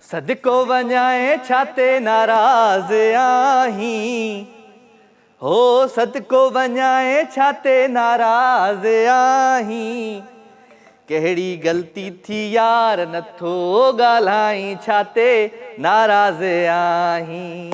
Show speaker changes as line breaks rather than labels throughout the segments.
सदको वञाए छाते नाराज़ आहीं, हो सदको वञाए छाते नाराज़ आहीं। कहिड़ी ग़लती थी यार नथो ॻाल्हाई छाते नाराज़ आहीं।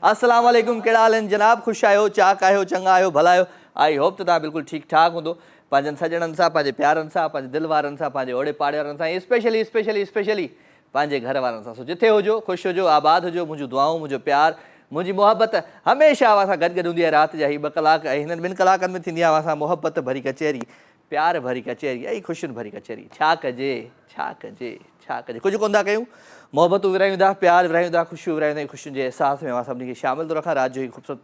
अस्सलाम वालेकुम, कहिड़ा हाल आहिनि जनाब? ख़ुशि आहियो, चाक आहियो, चङा आहियो, भला आहियो? आई होप त तव्हां बिल्कुलु ठीकु ठाक हूंदो। पंहिंजनि सॼणनि सां, पंहिंजे प्यारनि सां, पंहिंजे दिलि वारनि सां, पंहिंजे ओड़े पाड़े वारनि सां, स्पेशली पंहिंजे घर वारनि सां। सो जिथे हुजो, ख़ुशि हुजो, आबाद हुजो। मुंहिंजूं दुआऊं, मुंहिंजो प्यार, मुंहिंजी मोहबत हमेशह अव्हां सां गॾु हूंदी आहे। राति जा ही 2 कलाक ऐं हिननि 2 कलाकनि में थींदी आहे अव्हां सां मोहबत भरी कचहरी, प्यार भरी कचहरी ऐं ख़ुशियुनि भरी कचहरी। छा कजे, छा कजे, छा कजे, कुझु कोन था कयूं। मोहबतूं विरायूं था, प्यार विरायूं था, ख़ुशियूं विरायूं था। ख़ुशियुनि जे अहसास में अव्हां सभिनी खे शामिल थो रखां। राति जो ही ख़ूबसूरत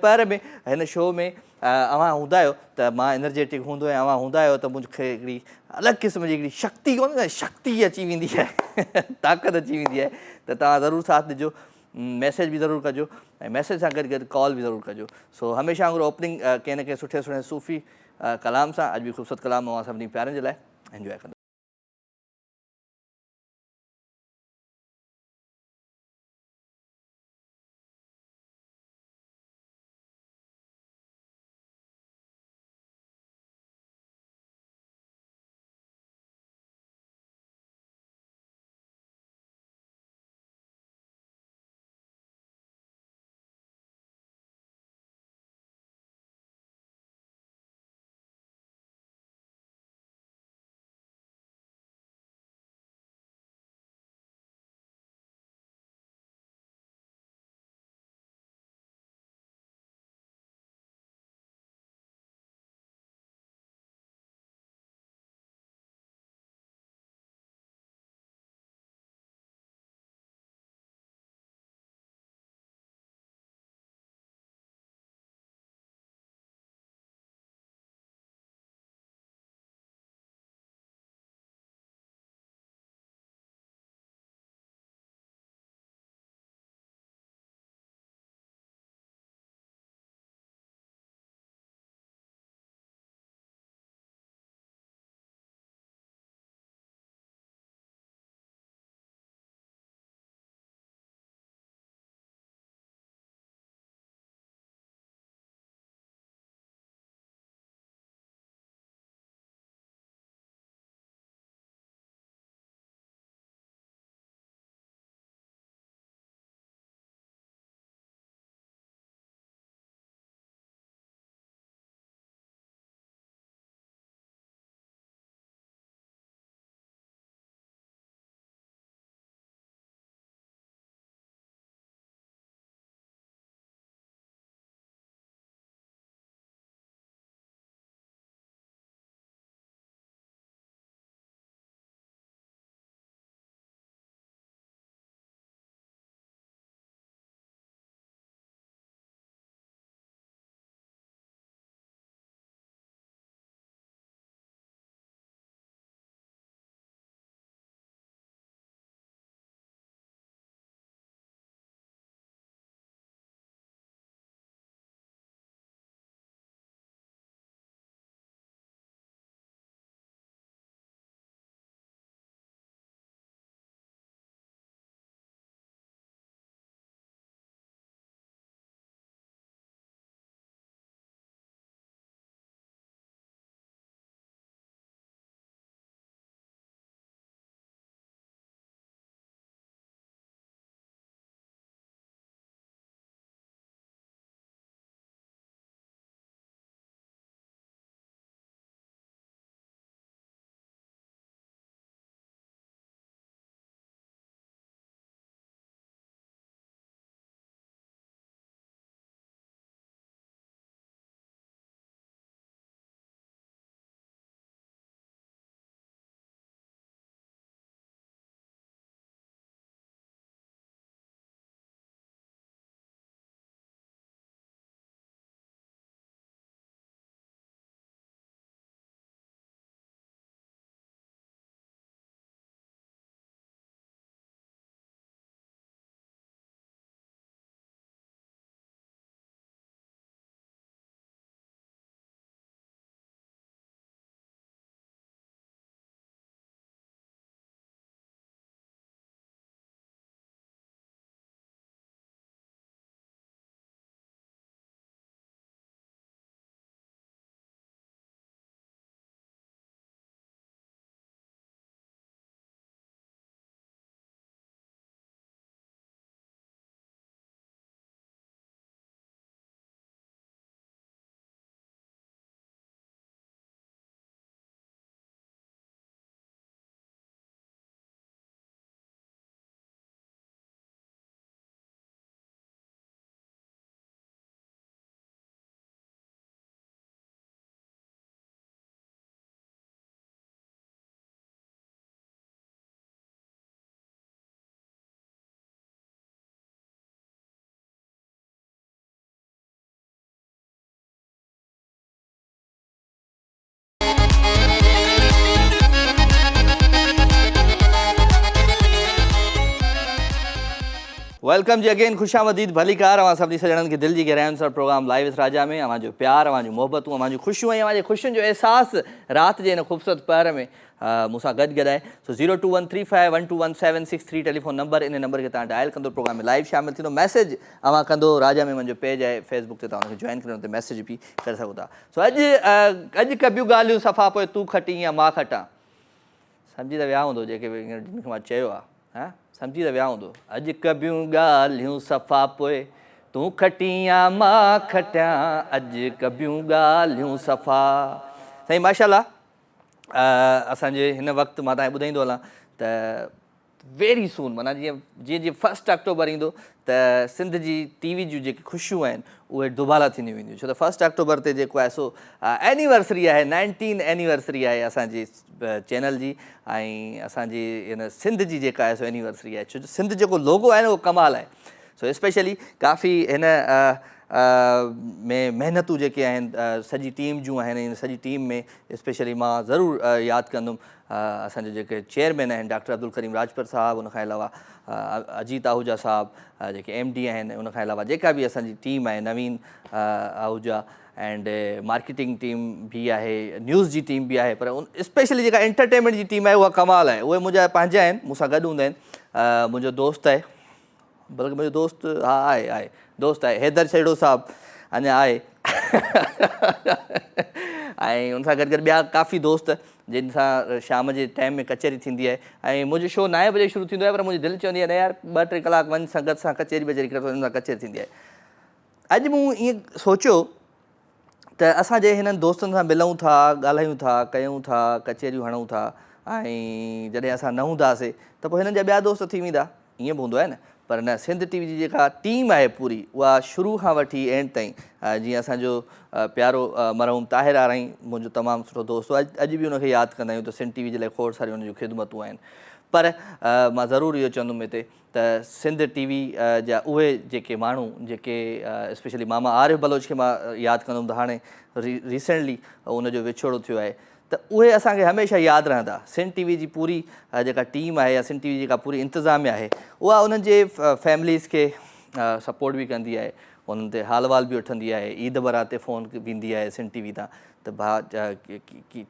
पर में हिन शो में अव्हां हूंदा आहियो त मां एनर्जेटिक हूंदो आहियां। अव्हां हूंदा आहियो त मूंखे हिकिड़ी अलॻि क़िस्म जी हिकिड़ी शक्ति कोन्हे न, शक्ति अची वेंदी आहे ताक़त अची वेंदी आहे। त तव्हां ज़रूरु साथ ॾिजो, मैसेज बि ज़रूरु कजो ऐं मैसेज सां गॾु गॾु कॉल बि ज़रूरु कजो। सो हमेशह वांगुरु ओपनिंग कंहिं न कंहिं सुठे सूफ़ी कलाम सां। अॼु बि ख़ूबसूरत कलाम अव्हां सभिनी प्यारनि जे लाइ एंजॉय कंदो। वेलकम जी अगेन, खुशामदीद, भलीकार। अवां सभिनी सजणनि खे दिलि जी गहराइयुनि सां प्रोग्राम लाइव इस राजा में अवां जो प्यार, अवां जूं मोहबतूं, अवां जूं ख़ुशियूं ऐं अवां जे ख़ुशियुनि जो अहसासु राति जे हिन ख़ूबसूरत पहर में मूंसां गॾु गॾाए। सो 0213512176 टेलीफोन नंबर, इन नंबर खे तव्हां डायल कंदो प्रोग्राम में लाइव शामिल थींदो। मैसेज अवां कंदो, राजा में मुंहिंजो पेज आहे फेसबुक ते, तव्हां हुनखे जॉइन करे हुन ते मैसेज बि करे सघो था। सो अॼु कबियूं ॻाल्हियूं सफ़ा पोइ तूं खटी या मां खटां, सम्झी त विया हूंदो जेके जिनखे मां चयो आहे, हा सम्झी त विया हूंदो। अॼु कबियूं ॻाल्हियूं सफ़ा पोइ तूं खटी या मां खटियां, अॼु कबियूं ॻाल्हियूं सफ़ा। साईं माशाल्लाह, असांजे हिन वक़्तु मां तव्हांखे ॿुधाईंदो हलां त वेरी सून, माना जीअं जीअं जीअं 1 अक्टूबर ईंदो त सिंध जी टीवी जूं जेके ख़ुशियूं आहिनि उहे दुबाला थींदियूं वेंदियूं। छो त 1 अक्टूबर ते जेको आहे सो एनिवर्सरी आहे, 19 एनिवर्सरी आहे असांजी चैनल जी, ऐं असांजी हिन सिंध जी जेका आहे सो एनिवर्सरी आहे। छो जो सिंध जेको लोगो आहे न उहो कमाल आहे। सो स्पेशली काफ़ी हिन में महिनतूं जेके आहिनि सॼी टीम जूं आहिनि, हिन सॼी टीम में स्पेशली मां ज़रूरु यादि कंदुमि असांजे जेके चेयरमैन आहिनि डॉक्टर अब्दुल करीम राजपर साहब, उनखां अलावा अजीत आहूजा साहब जेके MD आहिनि, उनखां अलावा जेका बि असांजी टीम आहे, Naveen Ahuja and marketing team बि आहे, न्यूज़ जी टीम बि आहे, पर स्पेशली जेका एंटरटेनमेंट जी टीम आहे उहा कमाल आहे। उहे मुंहिंजा पंहिंजा आहिनि, मूंसां गॾु हूंदा आहिनि। मुंहिंजो दोस्त आहे, बल्कि मुंहिंजो दोस्त हा आहे दोस्त आहे, हैदर छेड़ो साहब अञा आहे ऐं उन सां गॾु गॾु ॿिया काफ़ी दोस्त जिन सां शाम जे टाइम में कचहरी थींदी आहे। ऐं मुंहिंजो शो 9 बजे शुरू थींदो आहे, पर मुंहिंजी दिलि चवंदी आहे न यार 2-3 कलाक वञ संगत सां कचहरी वचहरी करे, हुन सां कचहरी थींदी आहे। अॼु मूं ईअं सोचियो त असांजे हिननि दोस्तनि सां मिलूं था, ॻाल्हायूं था, कयूं था, कचहरियूं हणूं था, ऐं जॾहिं असां न हूंदासीं त पोइ हिननि जा ॿिया दोस्त थी वेंदा, ईअं बि हूंदो आहे न। पर न, सिंध टीवी जी जेका टीम आहे पूरी, उहा शुरू खां वठी एंड ताईं, जीअं असांजो प्यारो मरहूम ताहिर आरई मुंहिंजो तमामु सुठो दोस्त हो, अॼु बि हुनखे यादि कंदा आहियूं त सिंध टीवी जे लाइ खोड़ सारियूं हुन जूं ख़िदमतूं आहिनि। पर मां ज़रूरु इहो चवंदुमि हिते त सिंध टीवी जा उहे जेके माण्हू जेके स्पेशली मामा आरिफ बलोच खे मां यादि कंदुमि त हाणे रिसेंटली उनजो विछोड़ो थियो आहे, त उहे असांखे हमेशह यादि रहंदा। सिंध टीवी जी पूरी जेका टीम आहे या सिंध टीवी जेका पूरी इंतिज़ामिया आहे, उहा उन्हनि जे फैमिलीज़ खे सपोर्ट बि कंदी आहे, उन्हनि ते हाल वाल बि वठंदी आहे, ईद बरात ते फ़ोन वेंदी आहे सिंध टीवी तां त भाउ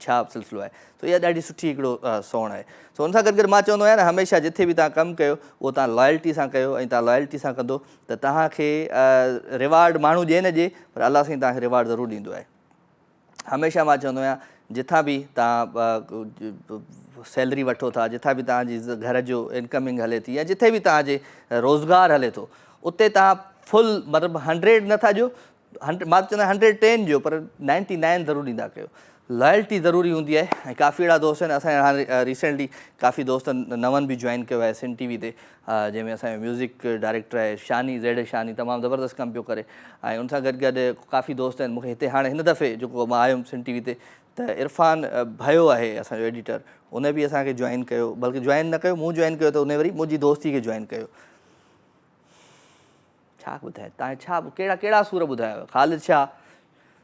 छा सिलसिलो आहे। त इहा ॾाढी सुठी हिकिड़ो सोण आहे। सो हुन सां गॾु गॾु मां चवंदो आहियां न, हमेशह जिथे बि तव्हां कमु कयो उहो तव्हां लॉयल्टी सां कयो, ऐं तव्हां लॉयल्टी सां कंदो त तव्हांखे रिवार्ड माण्हू ॾिए न ॾिए, पर अलाह साईं तव्हांखे रिवार्ड ज़रूरु ॾींदो आहे। हमेशह मां चवंदो आहियां जिथां बि तव्हां सैलरी वठो था, जिथां बि तव्हांजी घर जो इनकमिंग हले थी, या जिथे बि तव्हांजे रोज़गारु हले थो, उते तव्हां फुल मतिलबु 100 नथा ॾियो, मां चवंदो आहियां 110 ॾियो, पर 99 ज़रूरु ॾींदा कयो। लॉयल्टी ज़रूरी हूंदी आहे। ऐं काफ़ी अहिड़ा दोस्त आहिनि, असांजे हाणे रिसेंटली काफ़ी दोस्तनि नवनि बि जॉइन कयो आहे सिंध टीवी ते, जंहिंमें असांजो म्यूज़िक डायरेक्टर आहे शानी, ज़ेड शानी, तमामु ज़बरदस्त कमु पियो करे। ऐं उन सां गॾु गॾु काफ़ी दोस्त आहिनि मूंखे हिते हाणे हिन दफ़े जेको मां आयुमि सिंध टीवी ते, त इरफ़ान भयो आहे असांजो एडिटर, उन बि असांखे जॉइन कयो, बल्कि जॉइन न कयो, मूं जॉइन कयो त उन वरी मुंहिंजी दोस्ती खे जॉइन कयो। छा ॿुधाए तव्हां, छा कहिड़ा कहिड़ा सूर ॿुधायो, ख़ालिद शाह,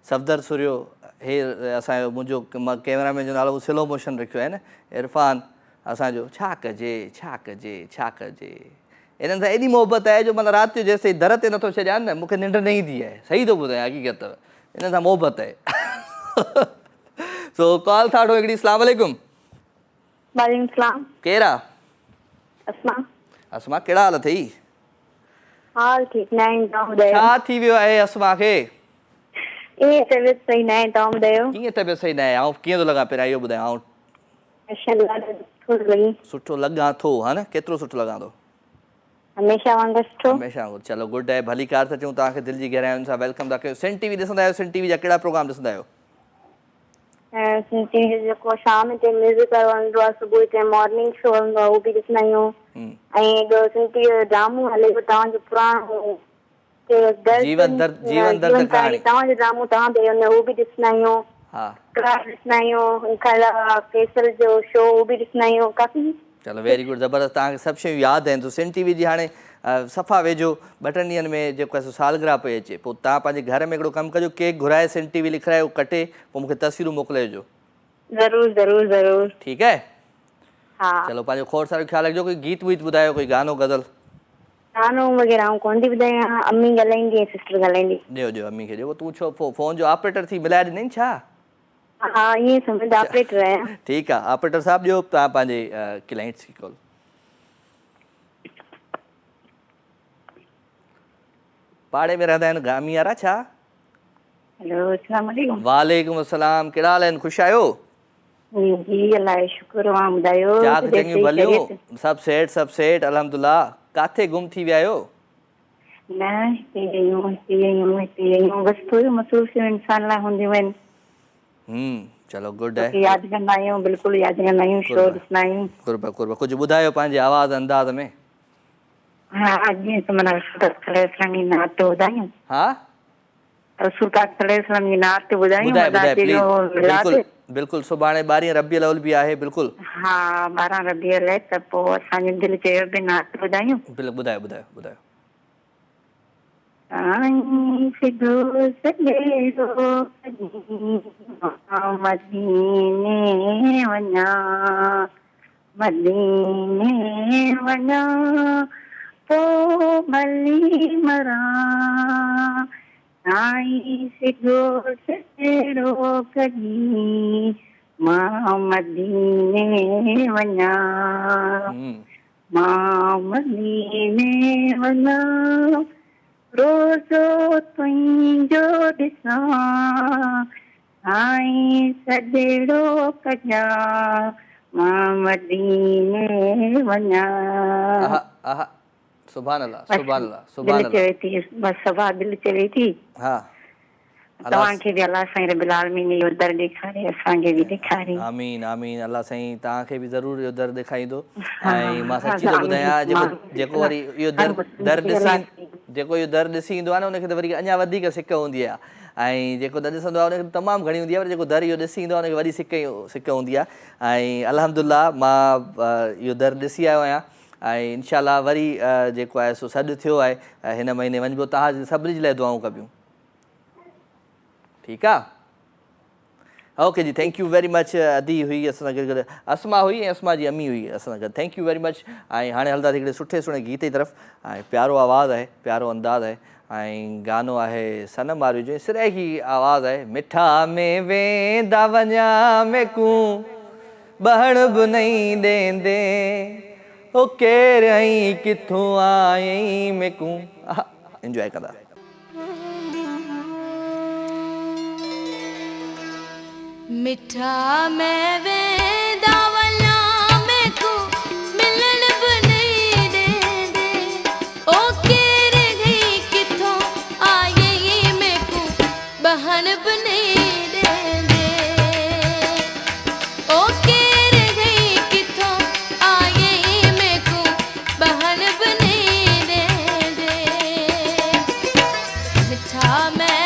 सफ़दर सुरियो, हे असांजो मुंहिंजो कैमरामैन जो नालो स्लो मोशन रखियो आहे न, इरफ़ान असांजो, छा कजे छा कजे छा कजे। इन्हनि सां एॾी मोहबत आहे जो मतिलबु राति जो जेसिताईं दर ते नथो छॾियां न, मूंखे निंड न ईंदी आहे। सही थो ॿुधायां, हक़ीक़त इन्हनि सां मोहबत आहे। सो कॉल था वठो हिकिड़ी। अस्सलाम वालेकुम।
वालेकुम सलाम।
केरु आहे?
अस्मा।
अस्मा, कहिड़ा हाल अथई?
हाल ठीकु न आहे, तव्हां ॿुधायो?
छा थी वियो आहे अस्मा खे?
तबियत सही न आहे, तव्हां ॿुधायो?
कीअं तबियत सही न आहे? ऐं कीअं थो लॻां पहिरियां इहो ॿुधायो? सुठो लॻां थो, हा न? केतिरो सुठो लॻां थो?
हमेशह वांगुरु सुठो।
हमेशह वांगुरु। चलो गुड आहे, भली कार था चऊं तव्हांखे, दिलि जी गहराइयुनि सां वेलकम था कयो। सिंध टीवी ॾिसंदा आहियो? सिंध टीवी जा कहिड़ा प्रोग्राम ॾिसंदा आहियो?
सिंध टीवी जो जेको शाम ते म्यूज़िक हलंदो आहे, सुबुह ते मॉर्निंग शो हलंदो आहे, उहो बि ॾिसंदा आहियूं। ऐं सिंध टीवी जो ड्रामो हले पियो तव्हांजो पुराणो, जीवन दर्द कहाणी, तव्हांजो ड्रामो तव्हां बि उहो बि ॾिसंदा आहियूं। ॾिसंदा आहियूं। उनखां अलावा केसर जो शो उहो बि ॾिसंदा आहियूं काफ़ी।
चलो वेरी गुड, ज़बरदस्त, तव्हांखे सभु शयूं यादि आहिनि। तो सिंध टीवी जी हाणे सफ़ा वेझो 2-3 ॾींहंनि में जेको आहे सालगिरह पई अचे, पोइ तव्हां पंहिंजे घर में हिकिड़ो कमु कजो, केक घुराए सिंध टीवी लिखायो, कटे, पोइ मूंखे तस्वीरूं मोकिलिजो।
ज़रूरु ज़रूरु ज़रूरु।
ठीकु आहे?
हा।
चलो पंहिंजो खोड़ सारो ख़्यालु रखिजो। कोई गीत वीत ॿुधायो, कोई गानो गज़ल?
नानो वग़ैरह आउं कोन थी ॿुधायां, अम्मी ॻाल्हाईंदी ऐं सिस्टर ॻाल्हाईंदी।
ॾियो अम्मी खे ॾियो। तूं छो फ़ोन जो ऑपरेटर थी मिलाए ॾिनई छा?
हा ईअं सम्झ ऑपरेटर आहियां।
ठीकु आहे ऑपरेटर साहब ॾियो तव्हां पंहिंजे क्लाइंट्स खे कॉल। पाड़े में रहंदा आहिनि गामी वारा छा?
हेलो अस्सलाम वालेकुम।
वालेकुम अस्सलाम, कहिड़ा हाल आहिनि? ख़ुशि आहियो?
जी अल्लाह जो शुक्र, वां ॿुधायो
चाक चङियूं भलियूं? सभु सेठ अल्हम्दुलिल्लाह। काथे गुम थी विया आहियो?
न हिते बसि थोरियूं मसरूफ़ियूं इंसान लाइ हूंदियूं आहिनि।
चलो गुड है।
यादि कंदा आहियूं, बिल्कुलु यादि कंदा आहियूं, शो ॾिसंदा आहियूं।
कुर्बा कुझु ॿुधायो पंहिंजे आवाज़ अंदाज़ में।
हाँ अॼु त माना रसूल नात ॿुधायूं।
हाँ
रसूल की नात ॿुधायूं।
ॿुधाए प्लीज़। बिल्कुलु सुभाणे 12 रबीउल अव्वल बि आहे। बिल्कुलु
हाँ 12 रबीउल आहे त पोइ असांजे दिलि चयो बि नात ॿुधायूं।
ॿुधायो।
आई सिधो सॼेरो मदीने वञा पोइ भली मरां। आई सिधो सॼेरो कॾी मां मदीने वञा, मां मदीने वञा। रोज़ो तुंहिंजो ॾिसां, आई सॼेरो कजां मां मदीने वञा।
सुभान अल्लाह।
बस सभा दिलि चवे थी।
हाँ
तव्हांखे बि अल्लाह साईं रब्बुल आलमीन इहो दर ॾेखारे, असांखे बि ॾेखारे।
आमीन आमीन। अल्लाह साईं तव्हांखे बि ज़रूरु इहो दर ॾेखारींदो। ऐं मां सची थो ॿुधायां, जेको वरी इहो दर ॾिसी ईंदो आहे न उनखे त वरी अञा वधीक सिक हूंदी आहे। ऐं जेको न ॾिसंदो आहे उनखे तमामु घणी हूंदी आहे, पर जेको दर इहो ॾिसी ईंदो आहे उनखे वरी सिक हूंदी आहे। ऐं अल्हम्दुलिल्लाह मां इहो दर ॾिसी आयो आहियां ऐं इंशाअल्लाह वरी जेको आहे सो सॾु थियो आहे हिन महीने वञिबो। तव्हां सभिनी जे लाइ दुआऊं कबियूं। ठीकु आहे okay ji, thank you very much. अदी हुई असां सां गॾु, असमा हुई ऐं असमा जी अम्मी हुई असां सां गॾु। Thank you very much. ऐं हाणे हलंदासीं हिकिड़े सुठे गीत जी तरफ़। ऐं प्यारो आवाज़ु आहे, प्यारो अंदाज़ आहे ऐं गानो आहे सनम वारी जो सिरैगी आवाज़ आहे। मिठा में वेंदा वञा में कूं बहण बि नहीं ॾेंदे, ओ केरु आई किथों आई में कूं। इंजॉय कंदा।
मिठा में वेंदा वञा में को मिलन बि नहीं ॾेंदे, ओ केरु गई किथों आई में को बहन बि नहीं ॾेंदे, ओ केरु गई किथों आई में को बहन बि नहीं ॾेंदे। मिठा में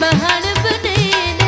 बहन बने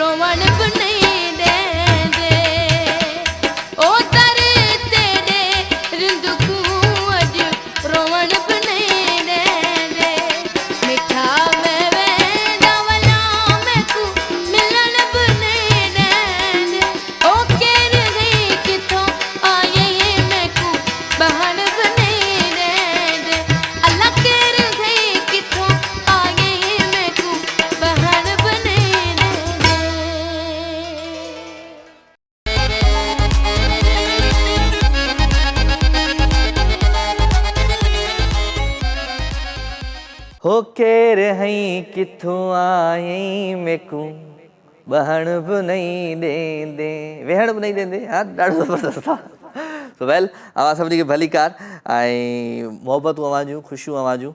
रोवण बि नहीं ॾेंदे ओ दर तेरे रिंदकूं अॼु रोवण बि नहीं ॾेंदे मिठा में वेंदा वञा मैकू मिलन बि नहीं ॾेंदे ओ केर गई किथों आए मैकू बहन बि नहीं ॾेंदे अल्लाह केर गई किथों आए मैकू बहन बि नहीं ॾेंदे
हो केर हई किथों आई मेकू बहण बि नहीं ॾेंदे वेहण बि नहीं ॾेंदे हाँ ॾाढो ज़बरदस्त आहे सो वेल अवां सभिनी खे भलीकार ऐं मोहबतूं अवां जूं ख़ुशियूं अवां जूं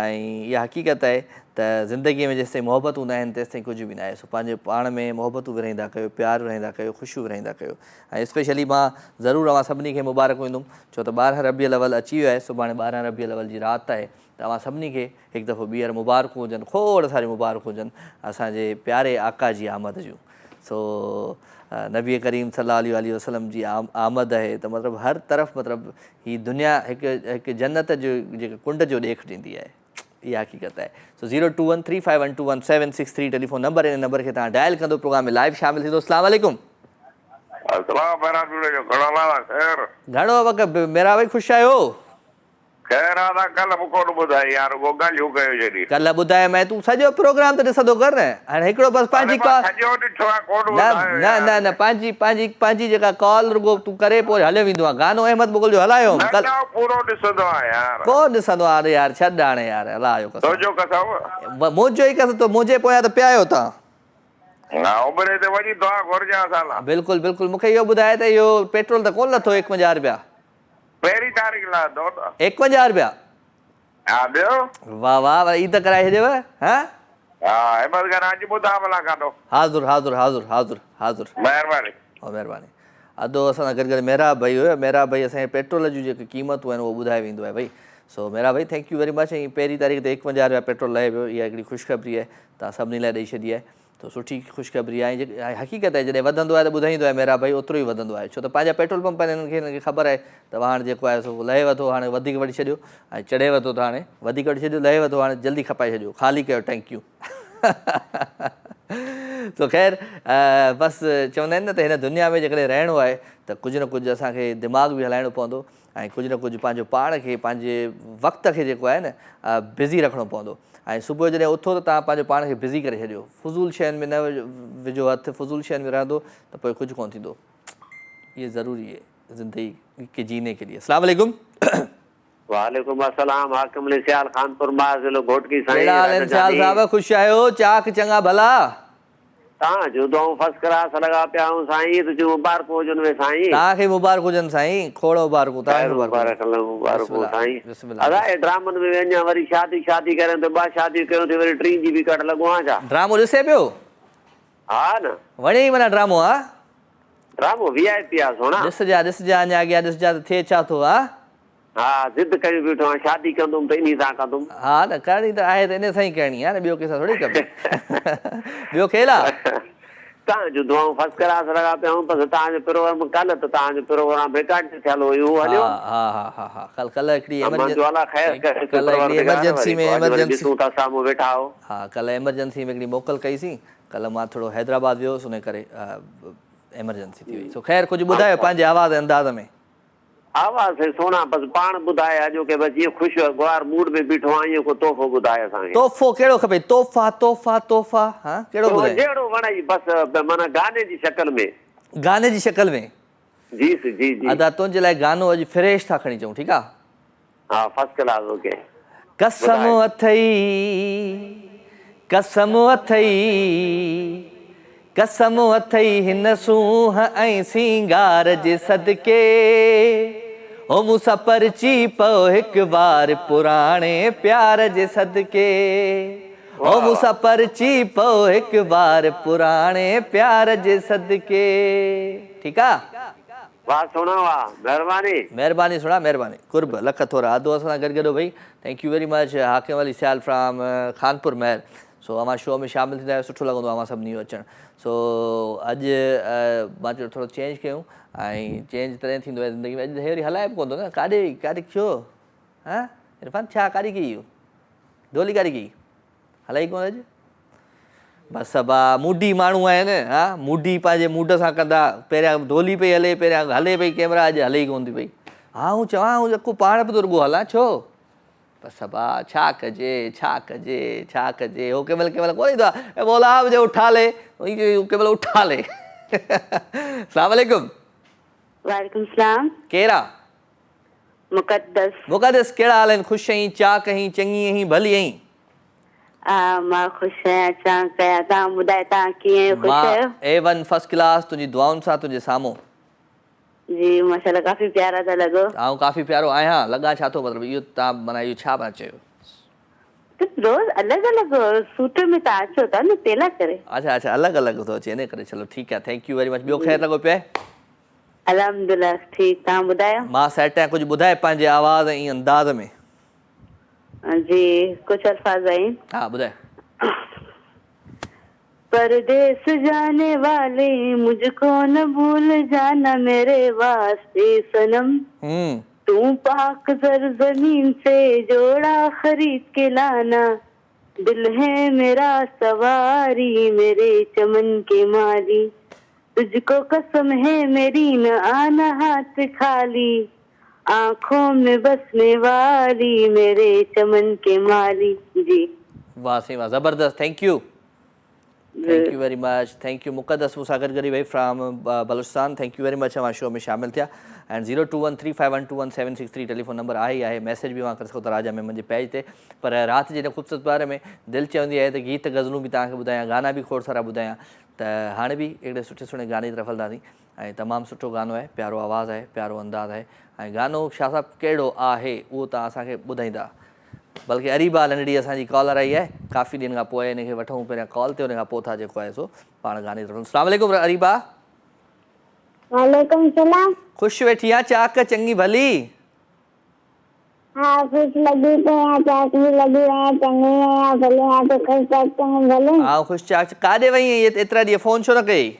ऐं इहा हक़ीक़त आहे त ज़िंदगीअ में जेसिताईं मोहबत हूंदा आहिनि तेसिताईं कुझु बि न आहे सो पंहिंजे पाण में मोहबतूं विरहाईंदा कयो प्यार विरहाईंदा कयो ख़ुशियूं विरहाईंदा कयो ऐं स्पेशली मां ज़रूरु अवां सभिनी खे मुबारक वेंदुमि छो त 12 रबियुल अवल अची वियो आहे सुभाणे 12 रबियुल अवल जी राति आहे त अवां सभिनी खे हिकु दफ़ो ॿीहर मुबारकूं हुजनि खोड़ सारी मुबारकूं हुजनि असांजे प्यारे आका जी आमद जूं सो नबी करीम सल्लल्लाहु अलैहि वसल्लम जी आमद आहे त मतिलबु हर तरफ़ मतिलबु हीअ दुनिया हिकु जन्नत जो जेके कुंड जो ॾेख ॾींदी आहे इहा हक़ीक़त आहे सो 02135121763 टेलीफोन नंबर इन नंबर खे तव्हां डायल कंदो प्रोग्राम में लाइव शामिल थींदो अस्सलाम वालेकुम घणो वक़्त मेरा भाई ख़ुशि आहियो कल्ह ॿुधाए मैं तूं सॼो प्रोग्राम त ॾिसंदो कर न हाणे हिकिड़ो बसि पंहिंजी कॉल न न न पंहिंजी पंहिंजी पंहिंजी जेका कॉल रुगो तूं करे पोइ हलियो वेंदो आहे गानो अहमद मुगल जो हलायो कोन ॾिसंदो आहे यार छॾ हाणे यार हलायो मुंहिंजो ई कसम मुंहिंजे पोयां त पिया आहियो तव्हां बिल्कुलु बिल्कुलु मूंखे इहो ॿुधाए त इहो पेट्रोल त कोन लथो 51 रुपया 51 रुपया वाह वाह ईद कराए छॾियव हाज़ुर हाज़ुर हाज़ुर हाज़ुर हाज़ुर महिरबानी अदो असां सां गॾु गॾु मेहरा भाई हुयो मेहरा भाई असांजे पेट्रोल जूं जेके क़ीमतूं आहिनि उहो ॿुधाए वेंदो आहे भई सो मेहरा भाई थैंक यू वेरी मच ऐं पहिरीं तारीख़ ते 51 रुपया पेट्रोल लहे पियो इहा हिकिड़ी ख़ुशख़बरी आहे तव्हां सभिनी लाइ ॾेई छॾी आहे तो सुठी ख़ुशख़बरी आहे जेके हक़ीक़त आहे जॾहिं वधंदो आहे त ॿुधाईंदो आहे मेरा भाई ओतिरो ई वधंदो आहे छो त पंहिंजा पेट्रोल पंप आहिनि हिननि खे हिनखे ख़बर आहे त हाणे जेको आहे सो लहे वठो हाणे वधीक वठी छॾियो ऐं चढ़े वठो त हाणे वधीक वठी छॾियो लहे वठो हाणे जल्दी खपाए छॾियो ख़ाली कयो टैंकियूं तो ख़ैर बसि चवंदा आहिनि न त हिन दुनिया में जेकॾहिं रहणो आहे त कुझु न कुझु असांखे दिमाग़ बि हलाइणो पवंदो ऐं कुझु न कुझु पंहिंजो पाण खे पंहिंजे वक़्त खे जेको आहे न बिज़ी रखिणो पवंदो ऐं सुबुह जॾहिं उथो त तव्हां पंहिंजो पाण खे बिज़ी करे छॾियो फज़ूल शयुनि में न विझो हथु फज़ूल शयुनि में रहंदो त पोइ कुझु कोन्ह थींदो ये ज़रूरी है ज़िंदगी के जीने के लिए अस्सलाम वालेकुम
वालेकुम अस्सलाम हाकिम सियाल खानपुर माज़िलो घोटकी साईं
साहब ख़ुशि आहियो चाक चङा भला
तव्हां जो दुआऊं फर्स्ट क्लास लॻा पिया आहियूं साईं तुंहिंजूं मुबारक हुजनि वे साईं
तव्हांखे मुबारक हुजनि साईं खोड़ मुबारकूं
मुबारक साईं अदा ए ड्रामनि में अञा वरी शादी करें त ॿ शादी कयूं थी वरी टीं जी बि कट लॻो आहे छा
ड्रामो ॾिसे पियो
हा न
वणे ई माना ड्रामो आहे
ड्रामो VIP आहे सोना
ॾिसजा अञा अॻियां ॾिसजा त थिए छा थो
हा ज़िद करी बीठो आहियां शादी कंदुमि त इन सां कंदुमि
हा न करणी त आहे त इन सां ई करणी आहे न ॿियो कंहिंसां थोरी कबी ॿियो खेल आहे
तव्हांजूं दुआऊं फर्स्ट क्लास लॻा पिया आहियूं बसि तव्हांजो प्रोग्राम कल्ह त तव्हांजो प्रोग्राम बेकार थियल हुयो हलियो
कल्ह हिकिड़ी एमरजेंसी में हिकिड़ी मोकल कईसीं कल्ह मां थोरो हैदराबाद वियोसि उन करे एमरजेंसी थी वई सो ख़ैर कुझु ॿुधायो पंहिंजे आवाज़ अंदाज़ में
आवाज़ सोना बसि पाण ॿुधाए अॼो के बसि इहो ख़ुशि गुआर मूड में बीठो आहियां इहो को तोहफ़ो ॿुधाए असांखे
तोहफ़ो कहिड़ो खपे तोहफ़ा तोहफ़ा तोहफ़ा हा कहिड़ो ॿुधाए
जहिड़ो वणे बसि माना गाने जी शक्ल में
गाने जी शक्ल में
जी जी जी
अदा तुंहिंजे लाइ गानो अॼु फ्रेश था खणी अचूं ठीकु आहे
हा फर्स्ट क्लास ओके
कसम अथई कसम अथई कसम अथई हिन सूंह ऐं सिंगार जे सदके ओ मूंसां परची पओ हिकु बार पुराणे प्यार जे सदके ओ मूंसां परची पओ हिकु बार पुराणे प्यार जे सदके ठीकु आहे
वाह सोना वाह
महिरबानी सोना महिरबानी कुर्ब लख थोरा अदो असां सां गॾु गॾो भई थैंक यू वेरी मच हाकिम अली सियाल फ्राम खानपुर महर सो अवां शो में शामिल थींदा आहियो, सुठो लॻंदो आहे अवां सभिनी जो अचणु। सो अॼु मां चयो थोरो चेंज कयूं, ऐं चेंज तॾहिं थींदो आहे ज़िंदगी में। अॼु हे वरी हलाए बि कोन थो न, काॾे छो हा इरफान, छा काॾे कई इहो डोली काॾे कई, हलाई कोन अॼु? बसि बा मूडी माण्हू आहिनि, हा मूडी पंहिंजे मूड सां कंदा। पहिरियां डोली पई हले, पहिरियां हले पई कैमरा, अॼु हले ई कोन थी पई। हा हूं चवां हूं अको पाण बि थो रुॻो हलां, छो? बसि बा छा कजे छा कजे छा कजे, हो कंहिं महिल कोन ईंदो आहे, बोला मुझे उठा ले, कंहिं महिल उठा ले। अस्सलाम वालेकुम।
वालेकुम सलाम।
केरु आहे? मुक़द्दस, कहिड़ा हाल आहिनि? ख़ुशि आहीं, चाक आहीं, चङी आहीं, भली आहीं?
मां ख़ुशि आहियां, चाक आहियां। तव्हां ॿुधायो तव्हां कीअं, ख़ुशि आहियो?
A1 फर्स्ट क्लास, तुंहिंजी दुआउनि सां तुंहिंजे साम्हूं।
जी माशाल्लाह, काफ़ी प्यारा था लॻो।
आउं काफ़ी प्यारो आहियां, लॻा छा थो मतिलबु इहो तव्हां माना इहो छा पिया चयो?
रोज़ अलॻि अलॻि सूट में तव्हां अचो था न, तेला करे।
अच्छा अलॻि अलॻि थो अचे, इन करे। चलो ठीकु आहे, थैंक यू वेरी मच। ॿियो ख़ैरु लॻो पियो?
अल्हम्दुलिल्लाह ठीकु, तव्हां ॿुधायो?
मां सेट आहियां, कुझु ॿुधाए पंहिंजे आवाज़ ऐं अंदाज़ में।
जी कुछ अल्फाज आहिनि।
हा ॿुधाए।
परदेस जाने वाले मुझको न भूल जाना, मेरे वास्ते सनम तू पाक जर जमीन से जोड़ा खरीद के लाना, दिल है मेरा सवारी मेरे चमन के माली, तुझको कसम है मेरी न आना हाथ खाली, आंखों में बसने वाली मेरे चमन के माली। जी
वाह सही वाह, ज़बरदस्त, thank you very much. Thank you Muqaddas मूंसां गॾु गरी भाई from Balochistan, thank you very much हमारे शो में शामिल थिया। एंड 0213512173 टेलीफोन नंबर आहे ई आहे। मैसेज बि मां करे सघो था राजा में मुंहिंजे पेज ते। पर राति जे हिन ख़ूबसूरत बारे में दिलि चवंदी आहे त गीत गज़लूं बि तव्हांखे ॿुधायां, गाना बि खोड़ सारा ॿुधायां। त हाणे बि हिकिड़े सुठे सुठे गाने जी तरफ़ हलंदासीं, ऐं तमामु सुठो गानो आहे, प्यारो आवाज़ु आहे, प्यारो अंदाज़ आहे। ऐं गानो शाह साहब कहिड़ो आहे उहो तव्हां असांखे ॿुधाईंदा। बल्कि अरीबा नंढड़ी असांजी कॉलर आई आहे, काफ़ी ॾींहंनि खां पोइ हिनखे वठूं पहिरियां कॉल ते, हुन खां पोइ था जेको आहे सो पाण गाने तरफ़। अस्सलाम वालेकुम अरीबा।
वालेकुम सलाम।
ख़ुशि वेठी आहे, चाक चङी भली?
हाँ खुश लगी तो यहाँ चाक भी लगी है, चंगी है, भले यहाँ तो खुश चाक चंगी भले।
हाँ खुश चाक। काॾे वई ये एतिरा ॾींहं फोन छो न कई?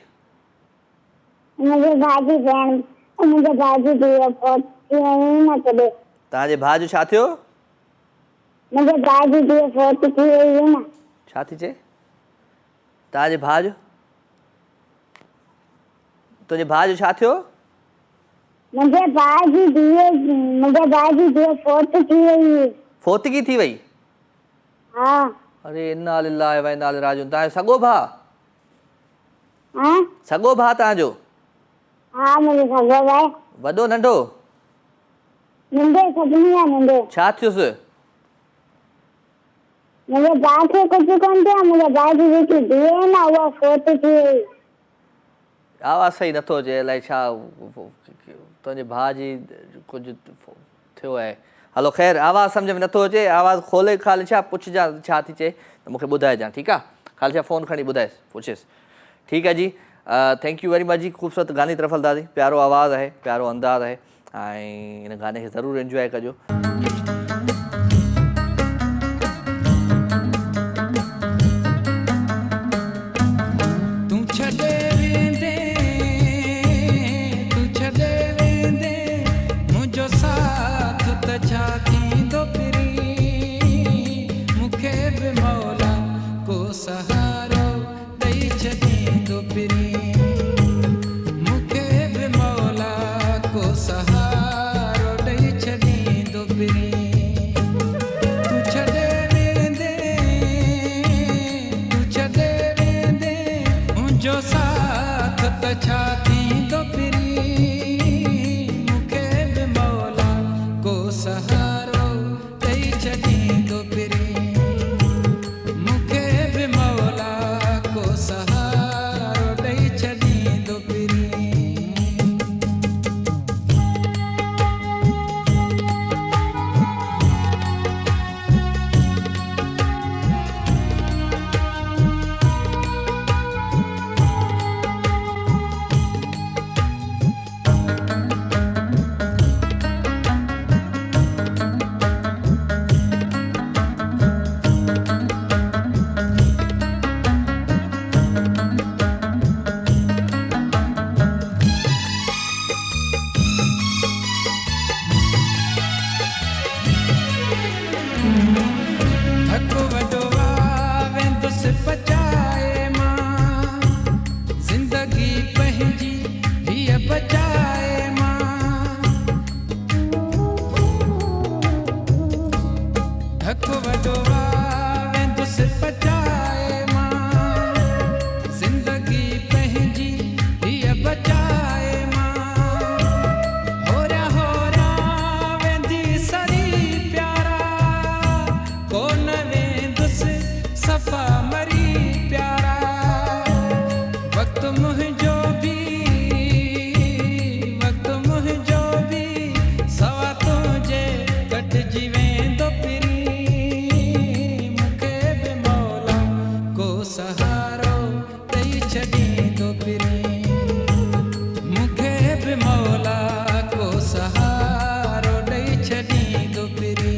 मुझे भाजी भेण, मुझे भाजी दियो फोटो न कदे।
तव्हांजे भाउ जो छा थियो?
मुझे भाजी दियो फोटो थी है ना।
छा थी चए? तव्हांजे भाउ जो? तुंहिंजे भाउ जो छा थियो?
मुझे भाजी दियो फोटो थी वई।
फोतगी थी वई?
हाँ।
अरे इन्ना लिल्लाहि व इन्ना इलैहि राजिऊन। तव्हांजो सॻो भाउ?
हाँ
सॻो भाउ तव्हांजो?
हाँ मुझे सॻो भाउ।
वॾो नंढो?
नंढे, सभिनी खां नंढो।
छा थियुसि?
मुझे भाउ खे कुझु कोन थियो, मुझे भाउ जी जेकी धीउ आहे न उहा फोटो थी वई।
आवाज़ सही नथो अचे, अलाए छा तुंहिंजे भाउ जी कुझु थियो आहे। हलो ख़ैर, आवाज़ सम्झ में नथो अचे, आवाज़ खोले ख़ाली छा पुछजांइ छा थी चए त मूंखे ॿुधाइजांइ, ठीकु आहे? ख़ाली छा फ़ोन खणी ॿुधाएसि, पुछेसि। ठीकु आहे जी, थैंक यू वेरी मच जी। ख़ूबसूरत गाने तरफ़ हलंदासीं, प्यारो आवाज़ु आहे, प्यारो अंदाज़ आहे, ऐं हिन गाने खे ज़रूरु एंजॉय कजो।
बचाए मां धक वॾो वेंदुसि बचाए मां ज़िंदगी पंहिंजी हीअ बचाए मां होरिया होरिया वेंदी सरी प्यारा कोन वेंदुसि सफ़ा मरी प्यारा वक़्तु मुंहिंजो बि सवा तुंहिंजे कटिजी वेंदो पिरी मूंखे बि मौला को सहारो ॾेई छॾींदो पिरी मूंखे बि मौला को सहारो ॾेई छॾींदो पिरी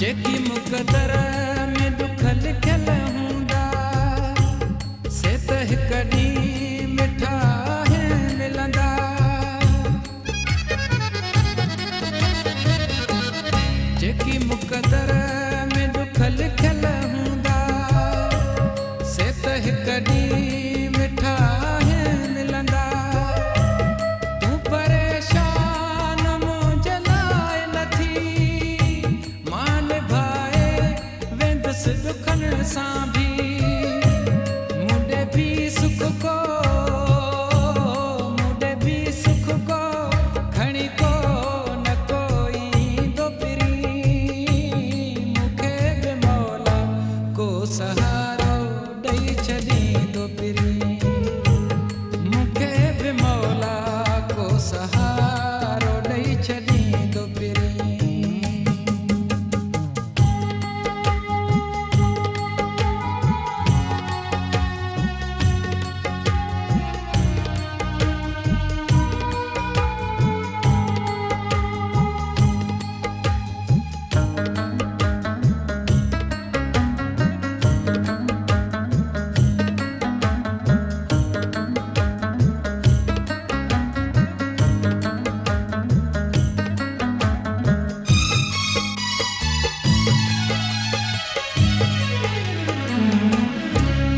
जेकी मुक़दर में दुख लिखियल हूंदा से त हिक ॾींहुं मिठा मिलंदा जेकी मुक़दर में दुख लिखियल हूंदा से त हिक ॾींहुं मिठा मिलंदा तूं परेशान मुंहिंजे लाइ नथी दुखन सां भी मुंडे भी सुख को खणी को न कोई दो पिरी मूंखे बि मौला को सहारो ॾेई छॾींदो पिरी मूंखे बि मौला को सहारो ॾेई छॾींदो पिरी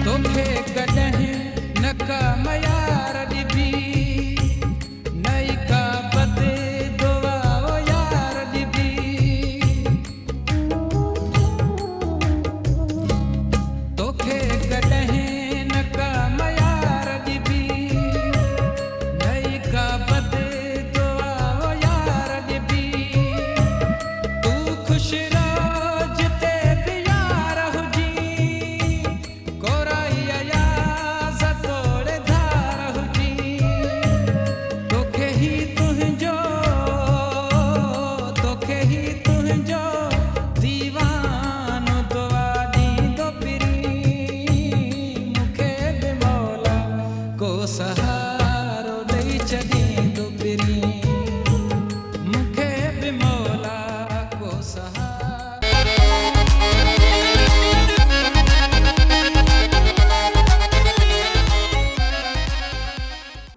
तोखे कॾहिं न का मयार ॾिबी नई का बदे दुआ ओ यार ॾिबी तोखे कॾहिं न का मयार ॾिबी नई का बदे दुआ ओ यार ॾिबी तूं ख़ुशि रहो जिते बि यार हुजी कोराई तोड़े धार हुजी तोखे ही तुंहिंजो दीवानो दुआ ॾींदो पिरी मूंखे बि मौला को सहारो ॾेई छॾींदो पिरी मूंखे बि मौला को सहारो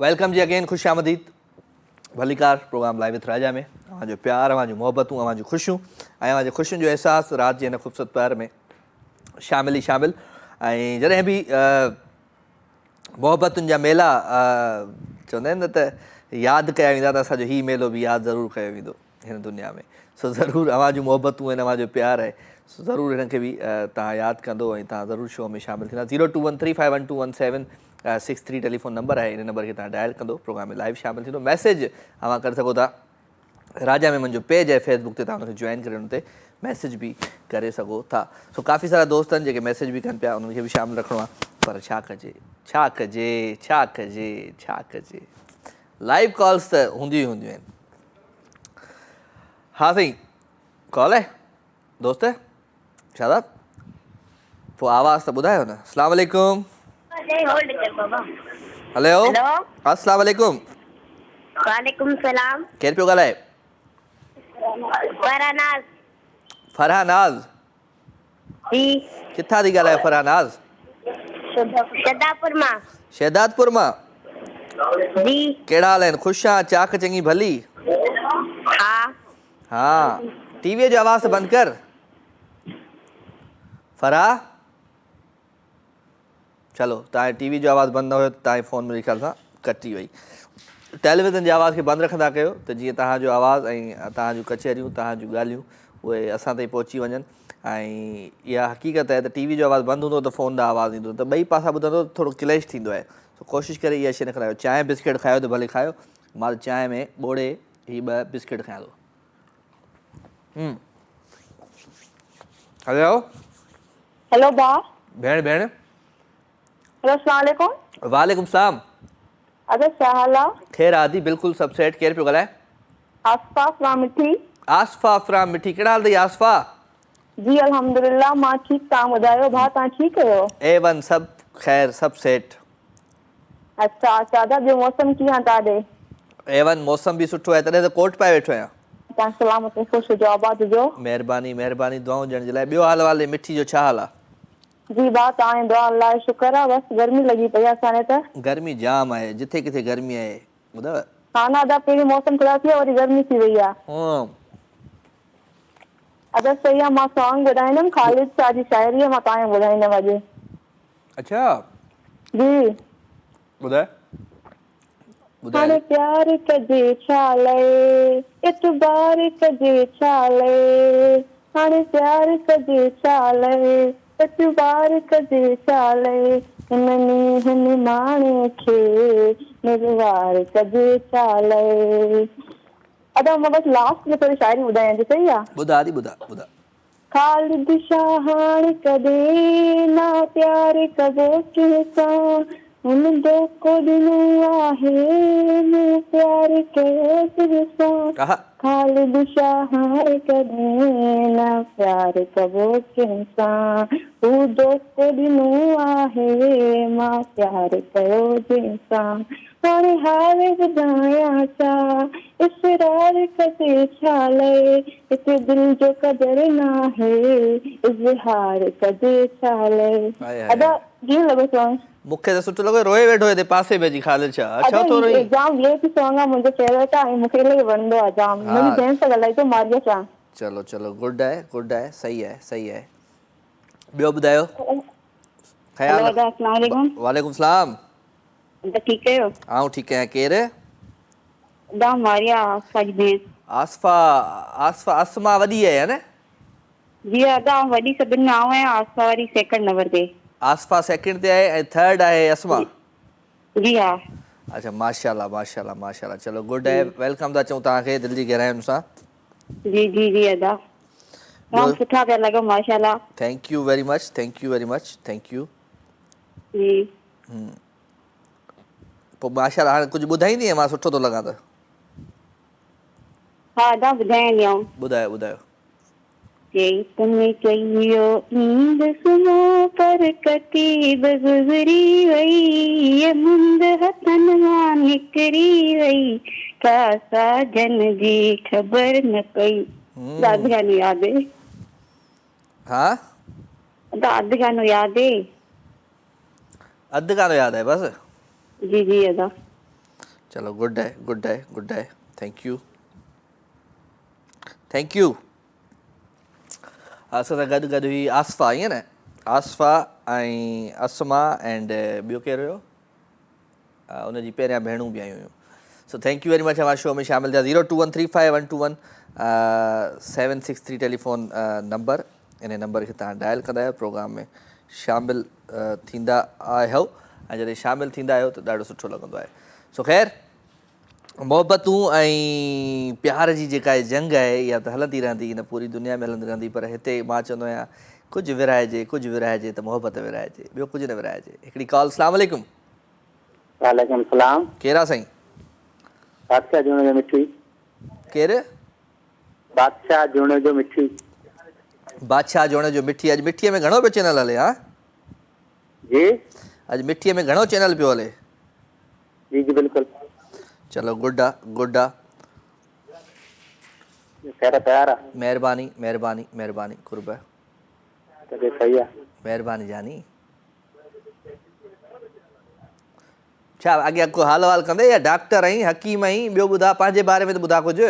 वेलकम जी अगेन, खुश आमदीद भलीकार प्रोग्राम लाइव विथ राजा में अवांजो प्यार, अवांजूं मोहबतूं, अवांजूं ख़ुशियूं ऐं अवांजे ख़ुशियुनि जो अहसासु राति जे हिन ख़ूबसूरत प्यार में शामिल ऐं जॾहिं बि मोहबतुनि जा मेला चवंदा आहिनि न त यादि कया वेंदा त असांजो हीउ मेलो बि यादि ज़रूरु कयो वेंदो हिन दुनिया में। सो ज़रूरु अवांजूं मोहबतूं आहिनि, अवांजो प्यार आहे, सो ज़रूरु हिनखे बि तव्हां यादि कंदो ऐं तव्हां ज़रूरु शो में शामिलु थींदा। 0213512173 टेलीफोन नंबर आहे, इन नंबर खे तव्हां डायल कंदो, प्रोग्राम में लाइव शामिलु थींदो। मैसेज तव्हां करे सघो था, राजा में मुंहिंजो पेज आहे फेसबुक ते, तव्हां हुनखे जॉइन करे हुन ते मैसेज बि करे सघो था। सो काफ़ी सारा दोस्त आहिनि जेके मैसेज बि कनि पिया, उन्हनि खे बि शामिलु रखिणो आहे, पर छा कजे छा कजे छा कजे छा कजे, लाइव कॉल्स त हूंदियूं ई हूंदियूं आहिनि। हा साईं, कॉल आहे दोस्त शादाब? पोइ आवाज़ त ॿुधायो न। अस्सलाम वालेकुम। हलो अस्सलाम वालेकुम।
वालेकुम सलाम।
केरु पियो ॻाल्हाए?
फरहानाज़।
फरहानाज़
जी।
किथां थी ॻाल्हायो फरहानाज़?
शहदादपुर मां।
शहदादपुर मां।
जी।
कहिड़ा हाल आहिनि? ख़ुशि आहियां? चाक चङी भली?
हाँ।
हाँ टीवीअ जो आवाज़ बंदि कर। फराह चलो तव्हांजे टीवी जो आवाज़ बंदि न हुयो त तव्हांजे फ़ोन में ख़्याल सां कटी वई। टेलीविज़न जे आवाज़ खे बंदि रखंदा कयो त जीअं तव्हांजो आवाज़ ऐं तव्हांजूं कचहरियूं तव्हांजूं ॻाल्हियूं उहे असां ताईं पहुची वञनि। ऐं इहा हक़ीक़त आहे त टीवी जो आवाज़ु बंदि हूंदो त फ़ोन ॾांहुं आवाज़ु ईंदो, त ॿई पासा ॿुधंदो त थोरो क्लेश थींदो आहे। सो कोशिशि करे इहा शइ न करायो। चांहि बिस्किट खायो त भले खायो, मां चांहि में ॿोड़े ही 2 बिस्किट खायां थो। हेलो
हेलो भाउ।
भेण
हेलो अस्सलाम वालेकुम।
वालेकुम सलाम।
अरे छा हाल आहे?
ख़ैर आदि बिल्कुलु सभु सेट। केरु पियो ॻाल्हाए?
आसफा फ्राम मिठी।
आसफा फ्राम मिठी। कहिड़ा हाल अथई आसफा?
जी अल्हम्दुलिल्लाह मां ठीकु। तव्हां ॿुधायो भाउ तव्हां ठीकु आहियो?
A1 सभु ख़ैर सभु सेट।
अच्छा दादा ॿियो मौसम कीअं आहे तव्हां ॾे?
A1 मौसम बि सुठो आहे, तॾहिं त कोट पाए वेठो आहियां।
तव्हां सलामत ख़ुशि हुजो आबाद हुजो।
महिरबानी महिरबानी दुआऊं ॾियण जे लाइ। ॿियो हाल वाले मिठी जो छा हाल आहे?
जी भाउ तव्हांजी दुआ अलाह शुक्र आहे। बसि गर्मी लॻी पई आहे असांजे त।
गर्मी जाम आहे, जिथे किथे गर्मी आहे ॿुधायो।
हा न अदा पहिरीं मौसम ख़राब थी वियो वरी गर्मी थी वई आहे। अदा सही आहे। मां सॉन्ग ॿुधाईंदमि ख़ालिद शाह जी शाइरी मां तव्हांखे ॿुधाईंदमि अॼु।
अच्छा
जी
ॿुधाए
हाणे प्यार कजे छा लाइ, एतबार कजे छा लाइ, हाणे प्यार कजे छा लाइ, एतबार कजे छा लाइ, हिन माणे खे निर्वार कजे छा लाइ। अदा मां बसि लास्ट में थोरी शाइरी ॿुधायां थी, सही आहे?
ॿुधा दी ॿुधा ॿुधा।
ख़ालिद शाह हाणे कॾहिं ना प्यार कबो कंहिंसां, हुन धोखो ॾिनो आहे मूं प्यार कयो तुंहिंसां। ख़ालिद शाह हाणे कॾहिं ना प्यार कबो कंहिंसां, हू धोखो ॾिनो आहे मां प्यार कयो जंहिंसां। हाणे हार ॿुधायां छा, इसरार कजे छा लाइ, हिते दिलि जो क़दुरु नाहे, इज़हार कजे छा लाइ। अदा कीअं लॻो सॉन्ग?
मूंखे त सुठो लॻो। रोए वेठो हिते पासे में जी ख़ालिद शाह। अच्छा तो रोई?
जाम लेट सॉन्ग आहे, मुंहिंजो फेवरेट आहे ऐं मूंखे इलाही वणंदो आहे जाम। मुंहिंजी भेण सां ॻाल्हाई थो मारिया सां।
चलो चलो गुड आहे गुड आहे, सही आहे सही आहे। ॿियो ॿुधायो? ख़याल।
अस्सलाम वालेकुम।
वालेकुम सलाम।
ठीकु आहियो?
आऊं ठीकु आहियां। केरु?
दा मारिया आसफा जी भेण।
आसफा आसफा असमा वॾी आहे न?
जी अदा वॾी सभिनि में आऊं आहियां, आसफा वारी सेकंड नंबर ते।
आसफा सेकंड ते आहे ऐं थर्ड आहे असमा।
जी हा।
अच्छा माशाल्लाह माशाल्लाह माशाल्लाह। चलो गुड आहे, वेलकम था चऊं तव्हांखे दिलि जी गहराइयुनि सां।
जी जी जी अदा तमामु सुठा पिया लॻो माशाल्लाह।
Thank you very much, thank you very much, thank you.
जी
पोइ माशाल्लाह हाणे कुझु ॿुधाईंदी मां सुठो थो लॻां त?
हा अदा ॿुधाईंदी आऊं।
ॿुधायो ॿुधायो।
तुम कहियो नींद सुनो पर कटी बि गुज़री वई, ये मुंद हथनि मां निकिरी वई, का साजन जी ख़बर न पई। अधु गानो यादि आहे?
हा
अधु गानो यादि आहे?
अधु गानो यादि आहे बसि?
जी जी अदा।
चलो गुड आहे गुड आहे गुड आहे, थैंक यू थैंक यू। असां सां गॾु गॾु हुई आसफा, ईअं न? आसफा ऐं असमा एंड ॿियो केरु हुयो? उनजी पहिरियां भेणूं बि आयूं हुयूं। So thank you very much हमारे शो में शामिल थिया। 02135121763 टेलीफोन नंबर, इन नंबर खे तव्हां डायल कंदा आहियो, प्रोग्राम में शामिल थींदा आहियो ऐं जॾहिं शामिल थींदा आहियो त ॾाढो सुठो लॻंदो आहे। सो ख़ैरु मोहबतूं ऐं प्यार जी जेका जंग आहे इहा त हलंदी रहंदी, इन पूरी दुनिया में हलंदी रहंदी, पर हिते मां चवंदो आहियां कुझु विराइजे त मोहबत विराइजे, ॿियो कुझु न विराइजे। हिकिड़ी कॉल। अस्सलाम वालेकुम।
वालेकुम सलाम।
केरु आहे साईं?
बादशाह जूणे जो मिठी।
केरु?
बादशाह जूणे जो मिठी।
बादशाह जूणे जो मिठी। अॼु मिठीअ में घणो पियो चैनल हले? हा
जी
अॼु मिठीअ में घणो चैनल पियो हले?
जी जी बिल्कुल।
चलो गुड आहे गुड आहे।
खैर तैयार आहे।
महिरबानी महिरबानी महिरबानी कुर्ब
तॾहिं सही आहे।
महिरबानी जानी। छा अॻियां को हाल वाल कंदे या डॉक्टर आहीं हकीम आहीं? ॿियो ॿुधा पंहिंजे बारे में त ॿुधा कुझु।